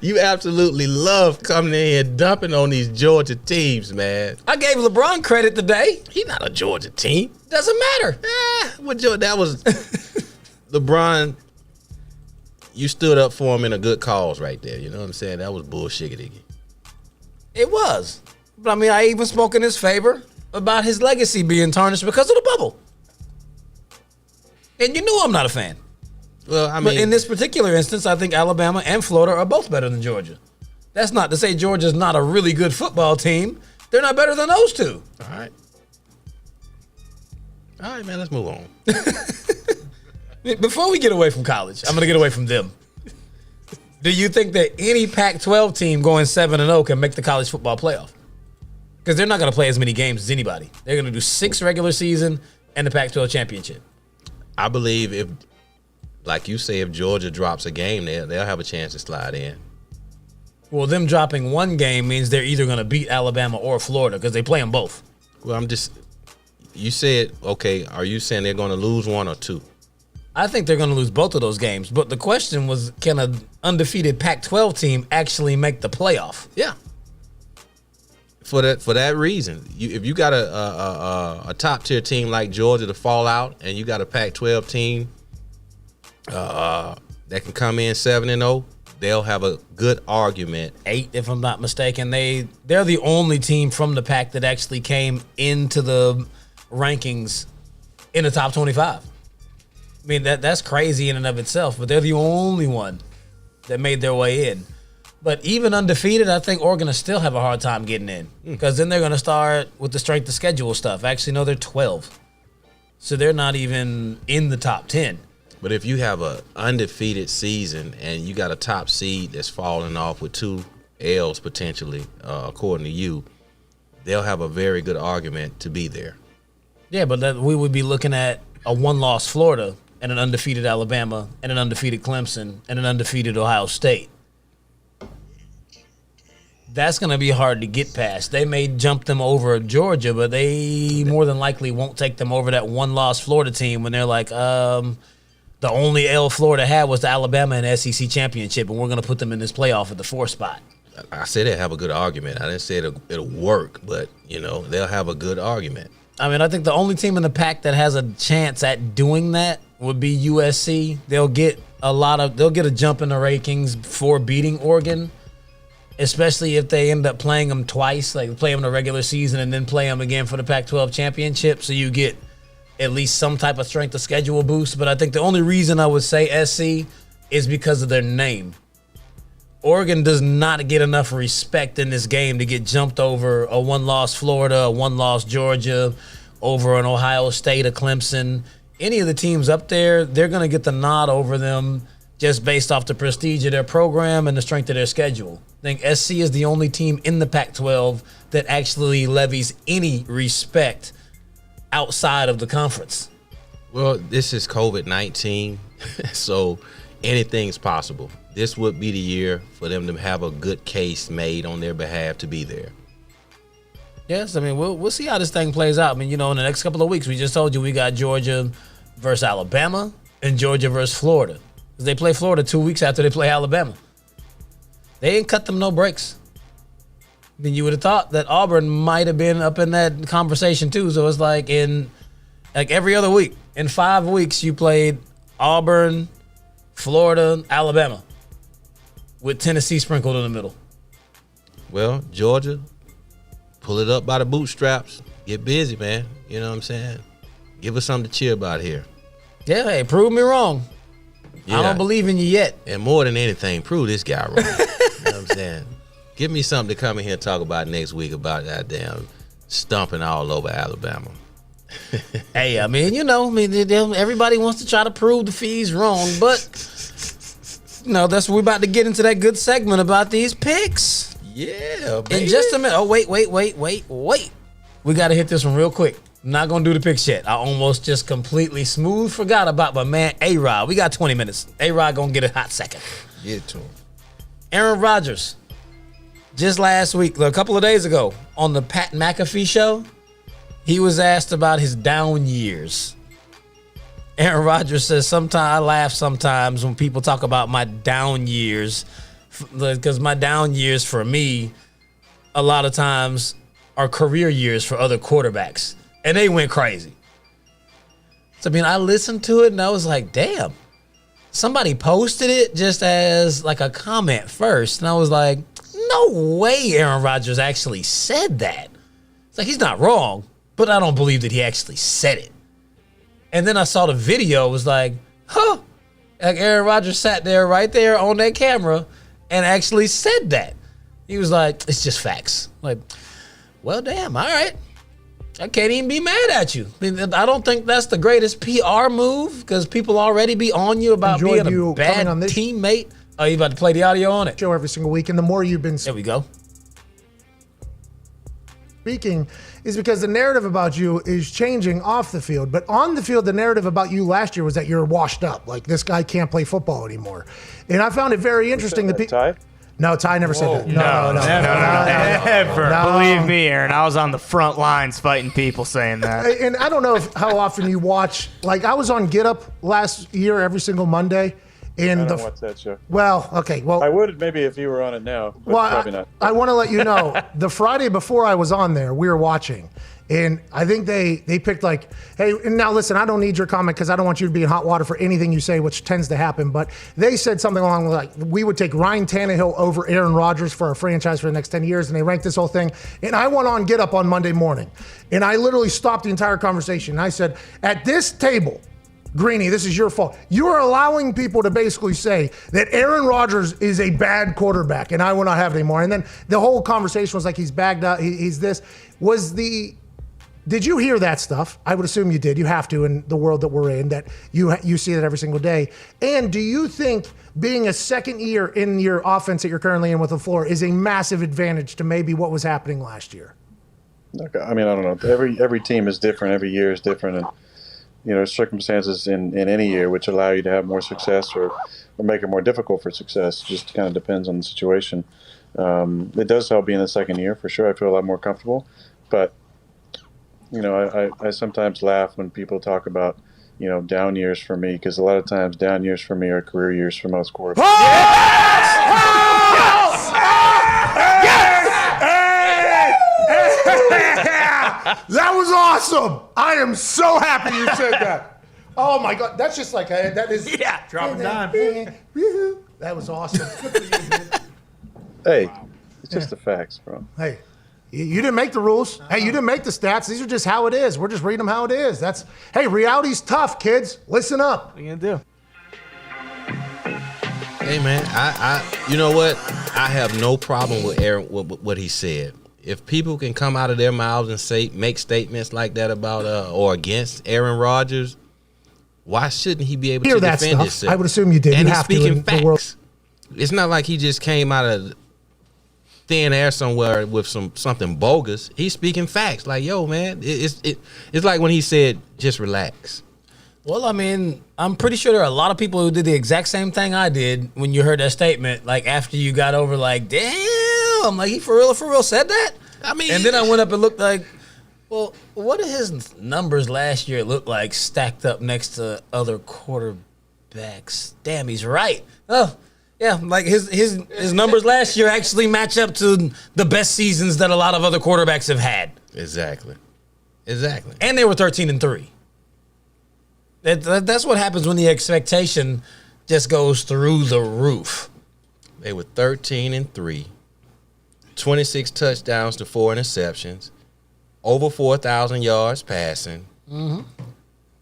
You absolutely love coming in here dumping on these Georgia teams, man. I gave LeBron credit today. He's not a Georgia team. Doesn't matter. That was LeBron. You stood up for him in a good cause right there. You know what I'm saying? That was bullshit. It was. But I mean, I even spoke in his favor about his legacy being tarnished because of the bubble. And you knew I'm not a fan. Well, I mean, but in this particular instance, I think Alabama and Florida are both better than Georgia. That's not to say Georgia's not a really good football team. They're not better than those 2. All right, man, let's move on. Before we get away from college, I'm going to get away from them. Do you think that any Pac-12 team going 7-0 can make the college football playoff? Because they're not going to play as many games as anybody. They're going to do 6 regular season and the Pac-12 championship. I believe if, like you say, if Georgia drops a game, they'll have a chance to slide in. Well, them dropping one game means they're either going to beat Alabama or Florida because they play them both. Well, you said, okay, are you saying they're going to lose 1 or 2? I think they're going to lose both of those games. But the question was, can an undefeated Pac-12 team actually make the playoff? Yeah. For that reason, if you got a top tier team like Georgia to fall out, and you got a Pac-12 team that can come in 7-0, they'll have a good argument. 8, if I'm not mistaken. They're the only team from the Pac that actually came into the rankings in the top 25. I mean, that's crazy in and of itself, but they're the only one that made their way in. But even undefeated, I think Oregon will still have a hard time getting in because then they're going to start with the strength of schedule stuff. Actually, no, they're 12. So they're not even in the top 10. But if you have an undefeated season and you got a top seed that's falling off with 2 L's potentially, according to you, they'll have a very good argument to be there. Yeah, but we would be looking at a 1-loss Florida and an undefeated Alabama and an undefeated Clemson and an undefeated Ohio State. That's going to be hard to get past. They may jump them over Georgia, but they more than likely won't take them over that 1-loss Florida team when they're like, the only L Florida had was the Alabama and SEC championship, and we're going to put them in this playoff at the 4th spot. I said they have a good argument. I didn't say it'll work, but, they'll have a good argument. I mean, I think the only team in the Pac that has a chance at doing that would be USC. They'll get a jump in the rankings for beating Oregon, especially if they end up playing them twice, like play them in the regular season and then play them again for the Pac-12 championship. So you get at least some type of strength of schedule boost. But I think the only reason I would say SC is because of their name. Oregon does not get enough respect in this game to get jumped over a 1-loss Florida, a 1-loss Georgia, over an Ohio State, a Clemson. Any of the teams up there, they're going to get the nod over them just based off the prestige of their program and the strength of their schedule. I think SC is the only team in the Pac-12 that actually levies any respect outside of the conference. Well, this is COVID-19, so anything's possible. This would be the year for them to have a good case made on their behalf to be there. Yes, I mean, we'll see how this thing plays out. I mean, in the next couple of weeks, we just told you we got Georgia versus Alabama and Georgia versus Florida. They play Florida 2 weeks after they play Alabama. They ain't cut them no breaks. I mean, you would have thought that Auburn might have been up in that conversation too. So it's like every other week. In 5 weeks, you played Auburn, Florida, Alabama, with Tennessee sprinkled in the middle. Well, Georgia, pull it up by the bootstraps. Get busy, man. You know what I'm saying? Give us something to cheer about here. Yeah, hey, prove me wrong. Yeah. I don't believe in you yet. And more than anything, prove this guy wrong. You know what I'm saying? Give me something to come in here and talk about next week about that damn stomping all over Alabama. Hey, I mean, everybody wants to try to prove the Feez wrong, but that's we're about to get into that good segment about these picks. Yeah, baby. In just a minute. Oh, wait. We got to hit this one real quick. I'm not going to do the picks yet. I almost just completely forgot about my man A-Rod. We got 20 minutes. A-Rod going to get a hot second. Get to him. Aaron Rodgers, just last week, a couple of days ago, on the Pat McAfee show, he was asked about his down years. Aaron Rodgers says, I laugh sometimes when people talk about my down years, because my down years for me, a lot of times, are career years for other quarterbacks. And they went crazy. So, I listened to it and I was like, damn. Somebody posted it just as like a comment first. And I was like, no way Aaron Rodgers actually said that. It's like, he's not wrong, but I don't believe that he actually said it. And then I saw the video. It was like, huh. Like Aaron Rodgers sat there right there on that camera and actually said that. He was like, it's just facts. Like, well, damn, all right. I can't even be mad at you. I don't think that's the greatest PR move because people already be on you about Enjoyed being you a bad coming on this teammate. Oh, you about to play the audio on it? show every single week, and the more you've been There we go. speaking is because the narrative about you is changing off the field. But on the field, the narrative about you last year was that you're washed up. Like, this guy can't play football anymore. And I found it very interesting that people. Ty? No, Ty never said that. No. Never. No. Believe me, Aaron. I was on the front lines fighting people saying that. And I don't know how often you watch. Like, I was on Get Up last year every single Monday. And I don't watch that show. Well, okay. Well, I would maybe if you were on it now, but probably not. I want to let you know, the Friday before I was on there, we were watching. And I think they picked like, hey, and now listen, I don't need your comment because I don't want you to be in hot water for anything you say, which tends to happen. But they said something along like, we would take Ryan Tannehill over Aaron Rodgers for our franchise for the next 10 years. And they ranked this whole thing. And I went on Get Up on Monday morning. And I literally stopped the entire conversation. And I said, at this table, Greeny, this is your fault. You are allowing people to basically say that Aaron Rodgers is a bad quarterback and I will not have it anymore. And then the whole conversation was like, he's bagged up, he's this. Did you hear that stuff? I would assume you did. You have to in the world that we're in, that you see that every single day. And do you think being a second year in your offense that you're currently in with the floor is a massive advantage to maybe what was happening last year? Okay. I mean, I don't know. Every team is different. Every year is different. And, circumstances in any year which allow you to have more success or make it more difficult for success. Just kind of depends on the situation. It does help being the second year for sure. I feel a lot more comfortable. But, I sometimes laugh when people talk about, down years for me, because a lot of times down years for me are career years for most quarterbacks. That was awesome. I am so happy you said that. Oh my God. That's just like, that is. Yeah. Drop a dime. That was awesome. Hey, it's just the facts, bro. Hey, you didn't make the rules. Hey, you didn't make the stats. These are just how it is. We're just reading them how it is. Hey, reality's tough, kids. Listen up. What are you going to do? Hey man, I you know what? I have no problem with Aaron what he said. If people can come out of their mouths and make statements like that about or against Aaron Rodgers, why shouldn't he be able to defend himself? I would assume you did. And you he's have speaking to in the world. facts. It's not like he just came out of thin air somewhere with something bogus. He's speaking facts. Like, yo, man, it's like when he said, "Just relax." Well, I mean, I'm pretty sure there are a lot of people who did the exact same thing I did when you heard that statement. Like, after you got over, like, damn, like, he for real said that? I mean, and then I went up and looked like, well, what did his numbers last year look like stacked up next to other quarterbacks? Damn, he's right. Oh, yeah, like his numbers last year actually match up to the best seasons that a lot of other quarterbacks have had. Exactly. And they were 13-3. That's what happens when the expectation just goes through the roof. They were 13-3, 26 touchdowns to 4 interceptions, over 4,000 yards passing. Mm-hmm.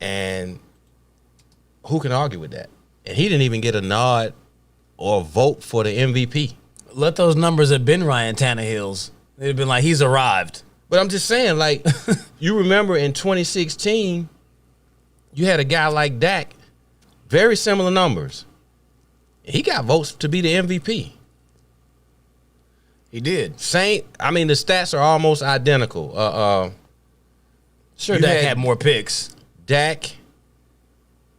And who can argue with that? And he didn't even get a nod or a vote for the MVP. Let those numbers have been Ryan Tannehill's. They'd have been like, he's arrived. But I'm just saying, like, you remember in 2016, you had a guy like Dak, very similar numbers. He got votes to be the MVP. He did. The stats are almost identical. Sure, Dak had more picks. Dak,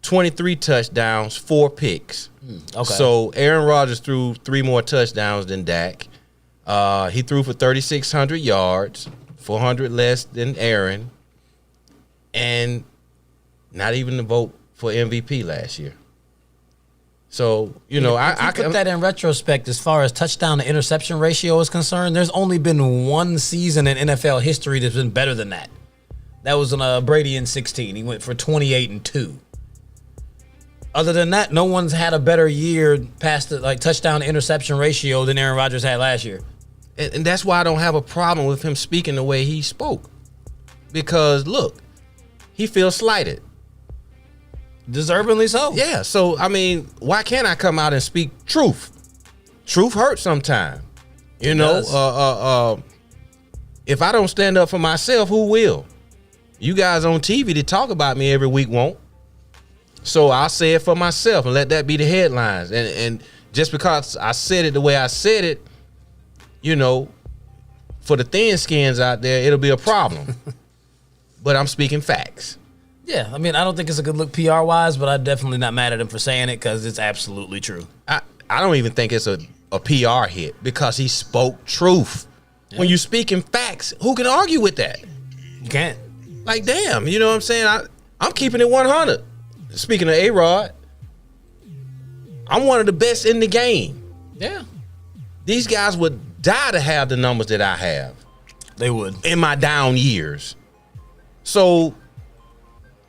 23 touchdowns, 4 picks. Okay. So Aaron Rodgers threw 3 more touchdowns than Dak. He threw for 3,600 yards, 400 less than Aaron, and not even the vote for MVP last year. So, I put that in retrospect as far as touchdown to interception ratio is concerned. There's only been one season in NFL history that's been better than that. That was on Brady in 16. He went for 28-2. Other than that, no one's had a better year past the touchdown to interception ratio than Aaron Rodgers had last year. And that's why I don't have a problem with him speaking the way he spoke. Because, look, he feels slighted. Deservingly so. Yeah, so, why can't I come out and speak truth? Truth hurts sometimes. If I don't stand up for myself, who will? You guys on TV that talk about me every week won't. So I'll say it for myself and let that be the headlines. And just because I said it the way I said it, you know, for the thin skins out there, it'll be a problem. But I'm speaking facts. Yeah, I mean, I don't think it's a good look PR-wise, but I'm definitely not mad at him for saying it because it's absolutely true. I don't even think it's a PR hit because he spoke truth. Yeah. When you speaking facts, who can argue with that? You can't. Like, damn, you know what I'm saying? I'm keeping it 100. Speaking of A-Rod, I'm one of the best in the game. Yeah. These guys would die to have the numbers that I have. They would. In my down years. So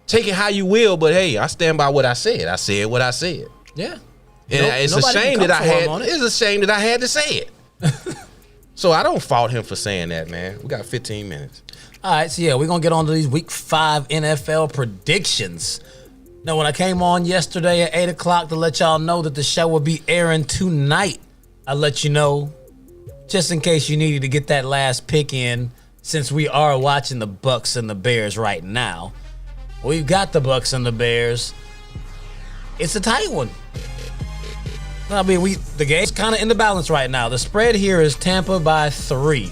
take it how you will, but hey, I stand by what I said. I said what I said. Yeah. And it's a shame that it's a shame that I had to say it. So I don't fault him for saying that, man. We got 15 minutes. All right, so yeah, we're going to get on to these Week 5 NFL predictions. Now, when I came on yesterday at 8 o'clock to let y'all know that the show will be airing tonight, I let you know, just in case you needed to get that last pick in, since we are watching the Bucks and the Bears right now. We've got the Bucks and the Bears. It's a tight one. I mean, the game's kind of in the balance right now. The spread here is Tampa by 3.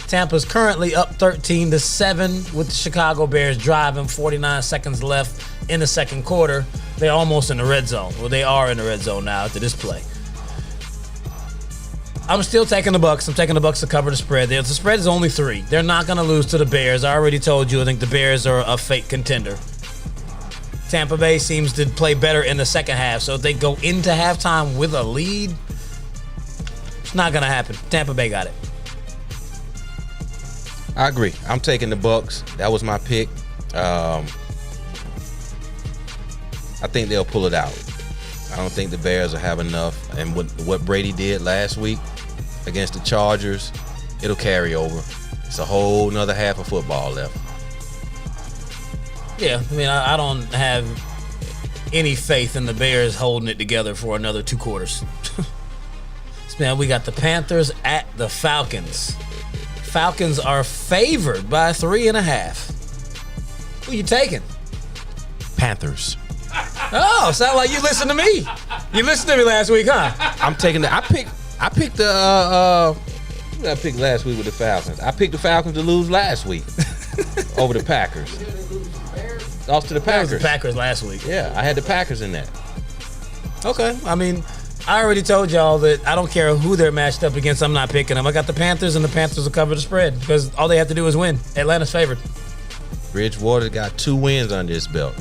Tampa's currently up 13-7 with the Chicago Bears driving 49 seconds left in the second quarter. They're almost in the red zone. Well, they are in the red zone now after this play. I'm still taking the Bucks. I'm taking the Bucks to cover the spread. The spread is only 3. They're not going to lose to the Bears. I already told you I think the Bears are a fake contender. Tampa Bay seems to play better in the second half, so if they go into halftime with a lead, it's not going to happen. Tampa Bay got it. I agree. I'm taking the Bucks. That was my pick. I think they'll pull it out. I don't think the Bears will have enough. And what Brady did last week against the Chargers, it'll carry over. It's a whole nother half of football left. Yeah, I mean, I don't have any faith in the Bears holding it together for another 2 quarters. Man, we got the Panthers at the Falcons. Falcons are favored by 3.5. Who you taking? Panthers. Oh, sound like you listened to me. You listened to me last week, huh? I'm taking I picked the who did I pick last week with the Falcons? I picked the Falcons to lose last week over the Packers. Lost to the Packers. That was the Packers last week. Yeah, I had the Packers in that. Okay, I mean, I already told y'all that I don't care who they're matched up against. I'm not picking them. I got the Panthers, and the Panthers will cover the spread because all they have to do is win. Atlanta's favored. Bridgewater got 2 wins under his belt.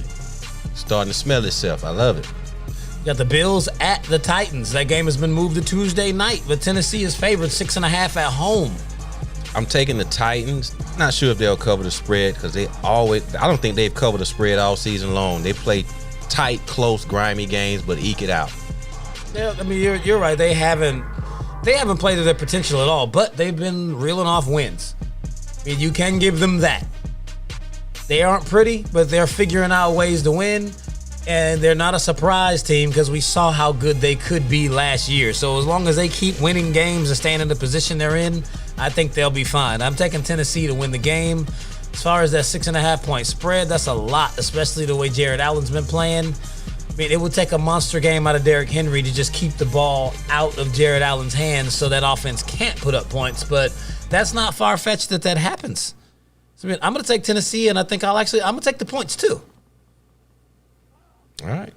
Starting to smell itself. I love it. You got the Bills at the Titans. That game has been moved to Tuesday night, but Tennessee is favored 6.5 at home. I'm taking the Titans. Not sure if they'll cover the spread because I don't think they've covered the spread all season long. They play tight, close, grimy games, but eke it out. Yeah, I mean, you're right. They haven't played to their potential at all, but they've been reeling off wins. I mean, you can give them that. They aren't pretty, but they're figuring out ways to win, and they're not a surprise team because we saw how good they could be last year. So as long as they keep winning games and staying in the position they're in, I think they'll be fine. I'm taking Tennessee to win the game. As far as that 6.5 point spread, that's a lot, especially the way Jared Allen's been playing. I mean, it would take a monster game out of Derrick Henry to just keep the ball out of Jared Allen's hands so that offense can't put up points, but that's not far-fetched that happens. So, I mean, I'm going to take Tennessee, and I think I'm going to take the points too. All right.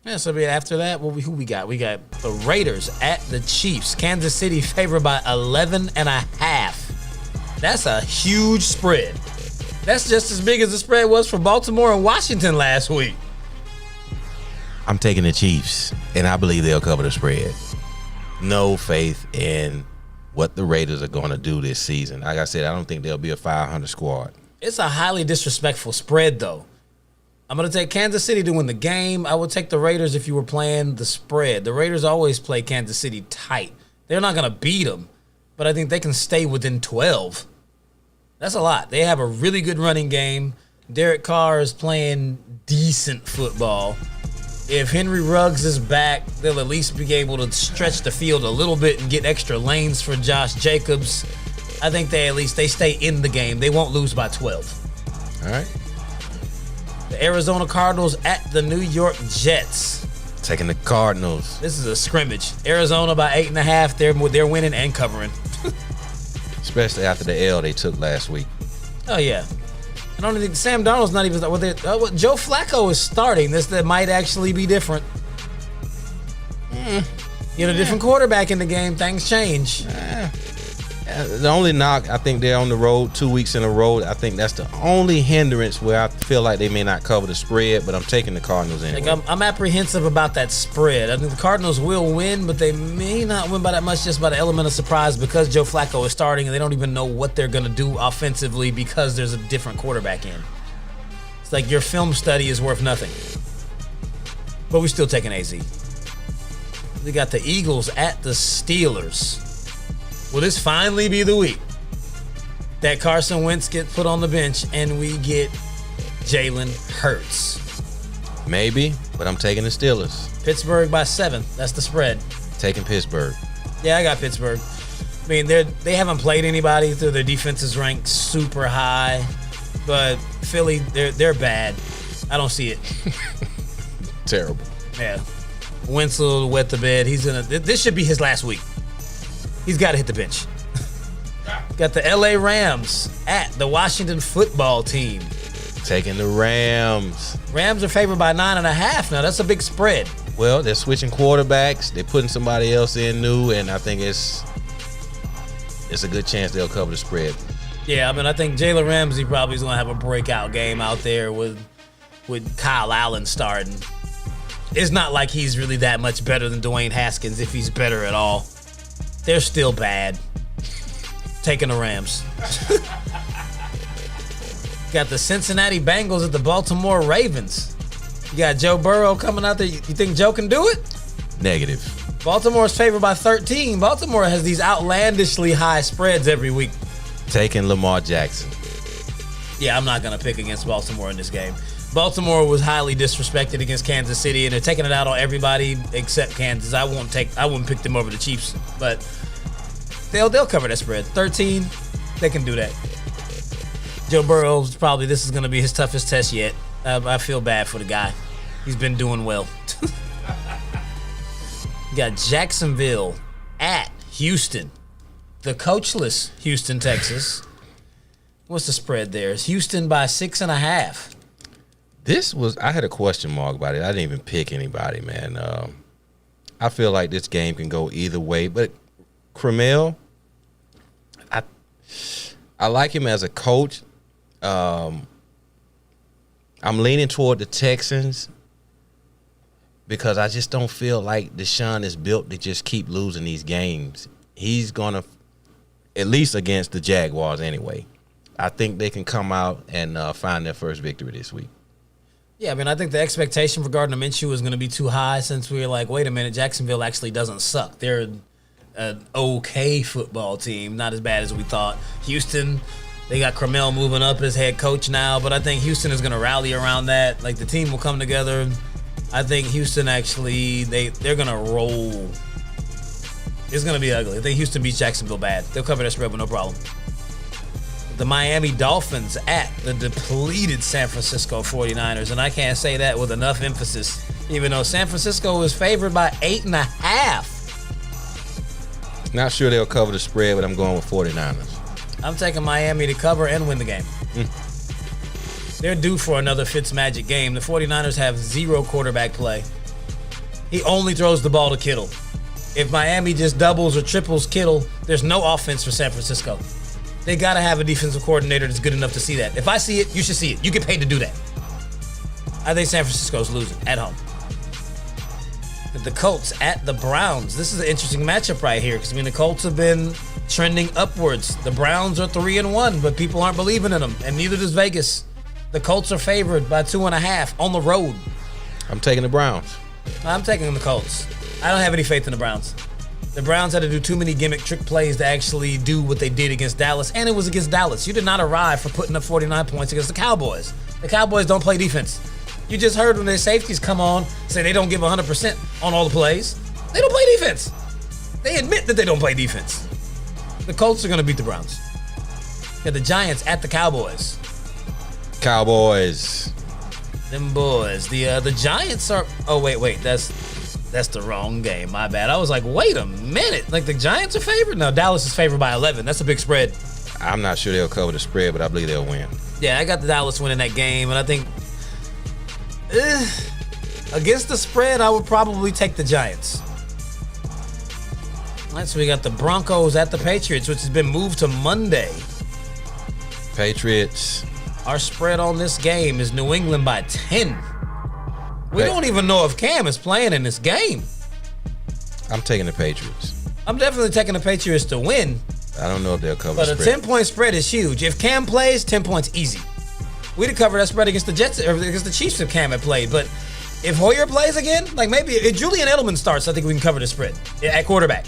Yeah, so I mean, after that, who we got? We got the Raiders at the Chiefs. Kansas City favored by 11.5. That's a huge spread. That's just as big as the spread was for Baltimore and Washington last week. I'm taking the Chiefs, and I believe they'll cover the spread. No faith in what the Raiders are going to do this season. Like I said, I don't think they'll be a 500 squad. It's a highly disrespectful spread, though. I'm going to take Kansas City to win the game. I would take the Raiders if you were playing the spread. The Raiders always play Kansas City tight. They're not going to beat them, but I think they can stay within 12. That's a lot. They have a really good running game. Derek Carr is playing decent football. If Henry Ruggs is back, they'll at least be able to stretch the field a little bit and get extra lanes for Josh Jacobs. I think they stay in the game. They won't lose by 12. All right. Arizona Cardinals at the New York Jets. Taking the Cardinals. This is a scrimmage. Arizona by 8.5. They're winning and covering. Especially after the L they took last week. Oh, yeah. I don't think Sam Darnold's not even. Joe Flacco is starting. That might actually be different. Get a different quarterback in the game. Things change. The only knock, I think they're on the road 2 weeks in a row. I think that's the only hindrance where I feel like they may not cover the spread, but I'm taking the Cardinals anyway. Like I'm apprehensive about that spread. I think the Cardinals will win, but they may not win by that much just by the element of surprise because Joe Flacco is starting and they don't even know what they're going to do offensively because there's a different quarterback in. It's like your film study is worth nothing. But we're still taking AZ. We got the Eagles at the Steelers. Will this finally be the week that Carson Wentz gets put on the bench and we get Jalen Hurts? Maybe, but I'm taking the Steelers. Pittsburgh by 7. That's the spread. Taking Pittsburgh. Yeah, I got Pittsburgh. I mean, they haven't played anybody, so their defense is ranked super high. But Philly, they're bad. I don't see it. Terrible. Yeah. Wentz will wet the bed. This should be his last week. He's got to hit the bench. Got the LA Rams at the Washington football team. Taking the Rams. Rams are favored by 9.5 now. That's a big spread. Well, they're switching quarterbacks. They're putting somebody else in new, and I think it's a good chance they'll cover the spread. Yeah, I mean, I think Jalen Ramsey probably is going to have a breakout game out there with Kyle Allen starting. It's not like he's really that much better than Dwayne Haskins if he's better at all. They're still bad. Taking the Rams. Got the Cincinnati Bengals at the Baltimore Ravens. You got Joe Burrow coming out there. You think Joe can do it? Negative. Baltimore's favored by 13. Baltimore has these outlandishly high spreads every week. Taking Lamar Jackson. Yeah, I'm not going to pick against Baltimore in this game. Baltimore was highly disrespected against Kansas City, and they're taking it out on everybody except Kansas. I wouldn't pick them over the Chiefs, but they'll cover that spread. 13, they can do that. Joe Burrow's probably this is going to be his toughest test yet. I feel bad for the guy. He's been doing well. You got Jacksonville at Houston, the coachless Houston, Texas. What's the spread there? It's Houston by 6.5. I had a question mark about it. I didn't even pick anybody, man. I feel like this game can go either way, but Cremel, I like him as a coach. I'm leaning toward the Texans because I just don't feel like Deshaun is built to just keep losing these games. He's going to, at least against the Jaguars anyway, I think they can come out and find their first victory this week. Yeah, I mean, I think the expectation for Gardner Minshew is going to be too high since we were like, wait a minute, Jacksonville actually doesn't suck. They're an okay football team, not as bad as we thought. Houston, they got Cremel moving up as head coach now, but I think Houston is going to rally around that. Like, the team will come together. I think Houston actually, they're going to roll. It's going to be ugly. I think Houston beats Jacksonville bad. They'll cover that spread with no problem. The Miami Dolphins at the depleted San Francisco 49ers, and I can't say that with enough emphasis, even though San Francisco is favored by 8.5. Not sure they'll cover the spread, but I'm going with 49ers. I'm taking Miami to cover and win the game. They're due for another Fitzmagic game. The 49ers have zero quarterback play. He only throws the ball to Kittle. If Miami just doubles or triples Kittle, there's no offense for San Francisco. They got to have a defensive coordinator that's good enough to see that. If I see it, you should see it. You get paid to do that. I think San Francisco's losing at home. The Colts at the Browns. This is an interesting matchup right here because, I mean, the Colts have been trending upwards. The Browns are 3-1, but people aren't believing in them, and neither does Vegas. The Colts are favored by 2.5 on the road. I'm taking the Browns. I'm taking the Colts. I don't have any faith in the Browns. The Browns had to do too many gimmick trick plays to actually do what they did against Dallas, and it was against Dallas. You did not arrive for putting up 49 points against the Cowboys. The Cowboys don't play defense. You just heard when their safeties come on, say they don't give 100% on all the plays. They don't play defense. They admit that they don't play defense. The Colts are going to beat the Browns. Got the Giants at the Cowboys. Cowboys. Them boys. The Giants are. Oh wait. That's the wrong game. My bad. I was like, wait a minute. Like the Giants are favored? No, Dallas is favored by 11. That's a big spread. I'm not sure they'll cover the spread, but I believe they'll win. Yeah, I got the Dallas winning that game, and I think against the spread, I would probably take the Giants. All right, so we got the Broncos at the Patriots, which has been moved to Monday. Patriots. Our spread on this game is New England by 10. We don't even know if Cam is playing in this game. I'm taking the Patriots. I'm definitely taking the Patriots to win. I don't know if they'll cover But the a spread. 10-point spread is huge. If Cam plays, 10 points easy. We'd have covered that spread against the Jets or against the Chiefs if Cam had played. But if Hoyer plays again, like maybe if Julian Edelman starts, I think we can cover the spread at quarterback.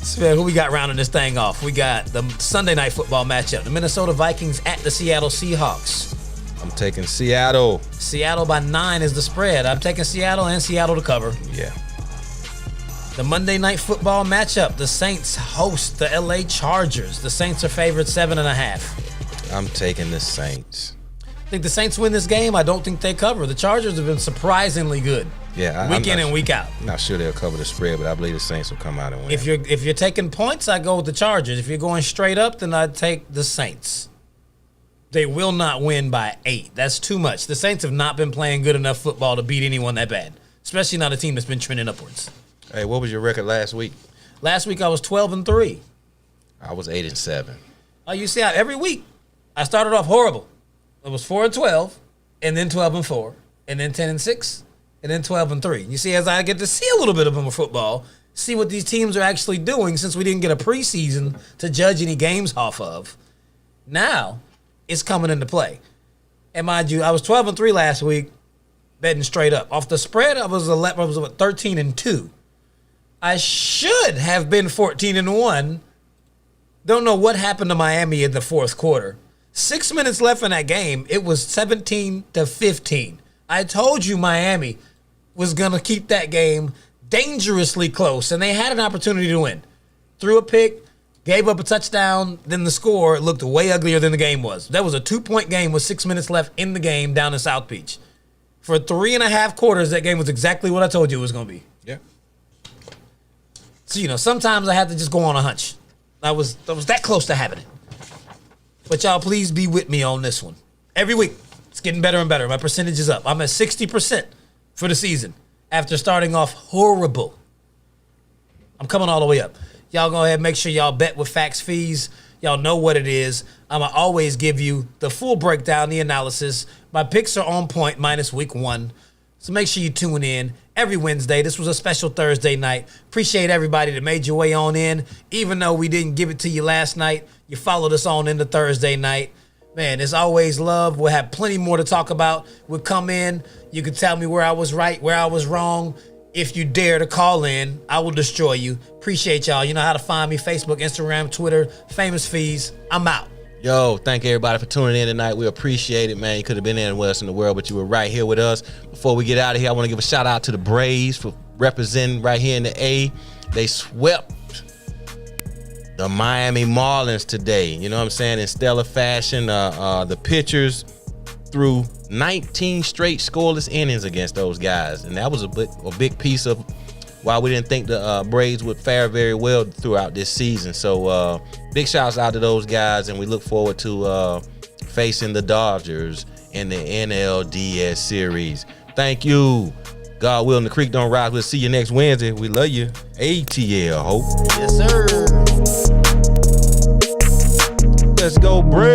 So who we got rounding this thing off? We got the Sunday night football matchup. The Minnesota Vikings at the Seattle Seahawks. I'm taking Seattle. Seattle by 9 is the spread. I'm taking Seattle and Seattle to cover. Yeah. The Monday night football matchup. The Saints host the LA Chargers. The Saints are favored 7.5. I'm taking the Saints. I think the Saints win this game. I don't think they cover. The Chargers have been surprisingly good. Yeah, week in and week out. I'm not sure they'll cover the spread, but I believe the Saints will come out and win. If you're taking points, I go with the Chargers. If you're going straight up, then I take the Saints. They will not win by 8. That's too much. The Saints have not been playing good enough football to beat anyone that bad, especially not a team that's been trending upwards. Hey, what was your record last week? Last week I was 12-3. I was 8-7. Oh, you see how every week I started off horrible. It was 4-12, and then 12-4, and then 10-6, and then 12-3. You see, as I get to see a little bit of more football, see what these teams are actually doing since we didn't get a preseason to judge any games off of. Now it's coming into play. And mind you, I was 12-3 last week, betting straight up. Off the spread, I was 13-2. I should have been 14-1. Don't know what happened to Miami in the fourth quarter. 6 minutes left in that game. It was 17-15. I told you Miami was going to keep that game dangerously close, and they had an opportunity to win. Threw a pick, gave up a touchdown, then the score looked way uglier than the game was. That was a 2-point game with 6 minutes left in the game down in South Beach. For 3.5 quarters, that game was exactly what I told you it was going to be. Yeah. So, sometimes I have to just go on a hunch. I was that close to having it. But y'all, please be with me on this one. Every week, it's getting better and better. My percentage is up. I'm at 60% for the season after starting off horrible. I'm coming all the way up. Y'all go ahead and make sure y'all bet with FamousFeez. Y'all know what it is. I'm going to always give you the full breakdown, the analysis. My picks are on point minus week 1. So make sure you tune in every Wednesday. This was a special Thursday night. Appreciate everybody that made your way on in. Even though we didn't give it to you last night, you followed us on into Thursday night. Man, there's always love. We'll have plenty more to talk about. We'll come in. You can tell me where I was right, where I was wrong. If you dare to call in, I will destroy you. Appreciate y'all. You know how to find me. Facebook, Instagram, Twitter, FamousFeez. I'm out. Yo, thank everybody for tuning in tonight. We appreciate it, man. You could have been anywhere else in the world, but you were right here with us. Before we get out of here, I want to give a shout out to the Braves for representing right here in the A. They swept the Miami Marlins today. You know what I'm saying? In stellar fashion. The pitchers threw 19 straight scoreless innings against those guys, and that was a big piece of why we didn't think the Braves would fare very well throughout this season. So big shouts out to those guys, and we look forward to facing the Dodgers in the NLDS series. Thank you. God willing, the creek don't rise. We'll see you next Wednesday. We love you. ATL, hope. Yes, sir. Let's go, Braves.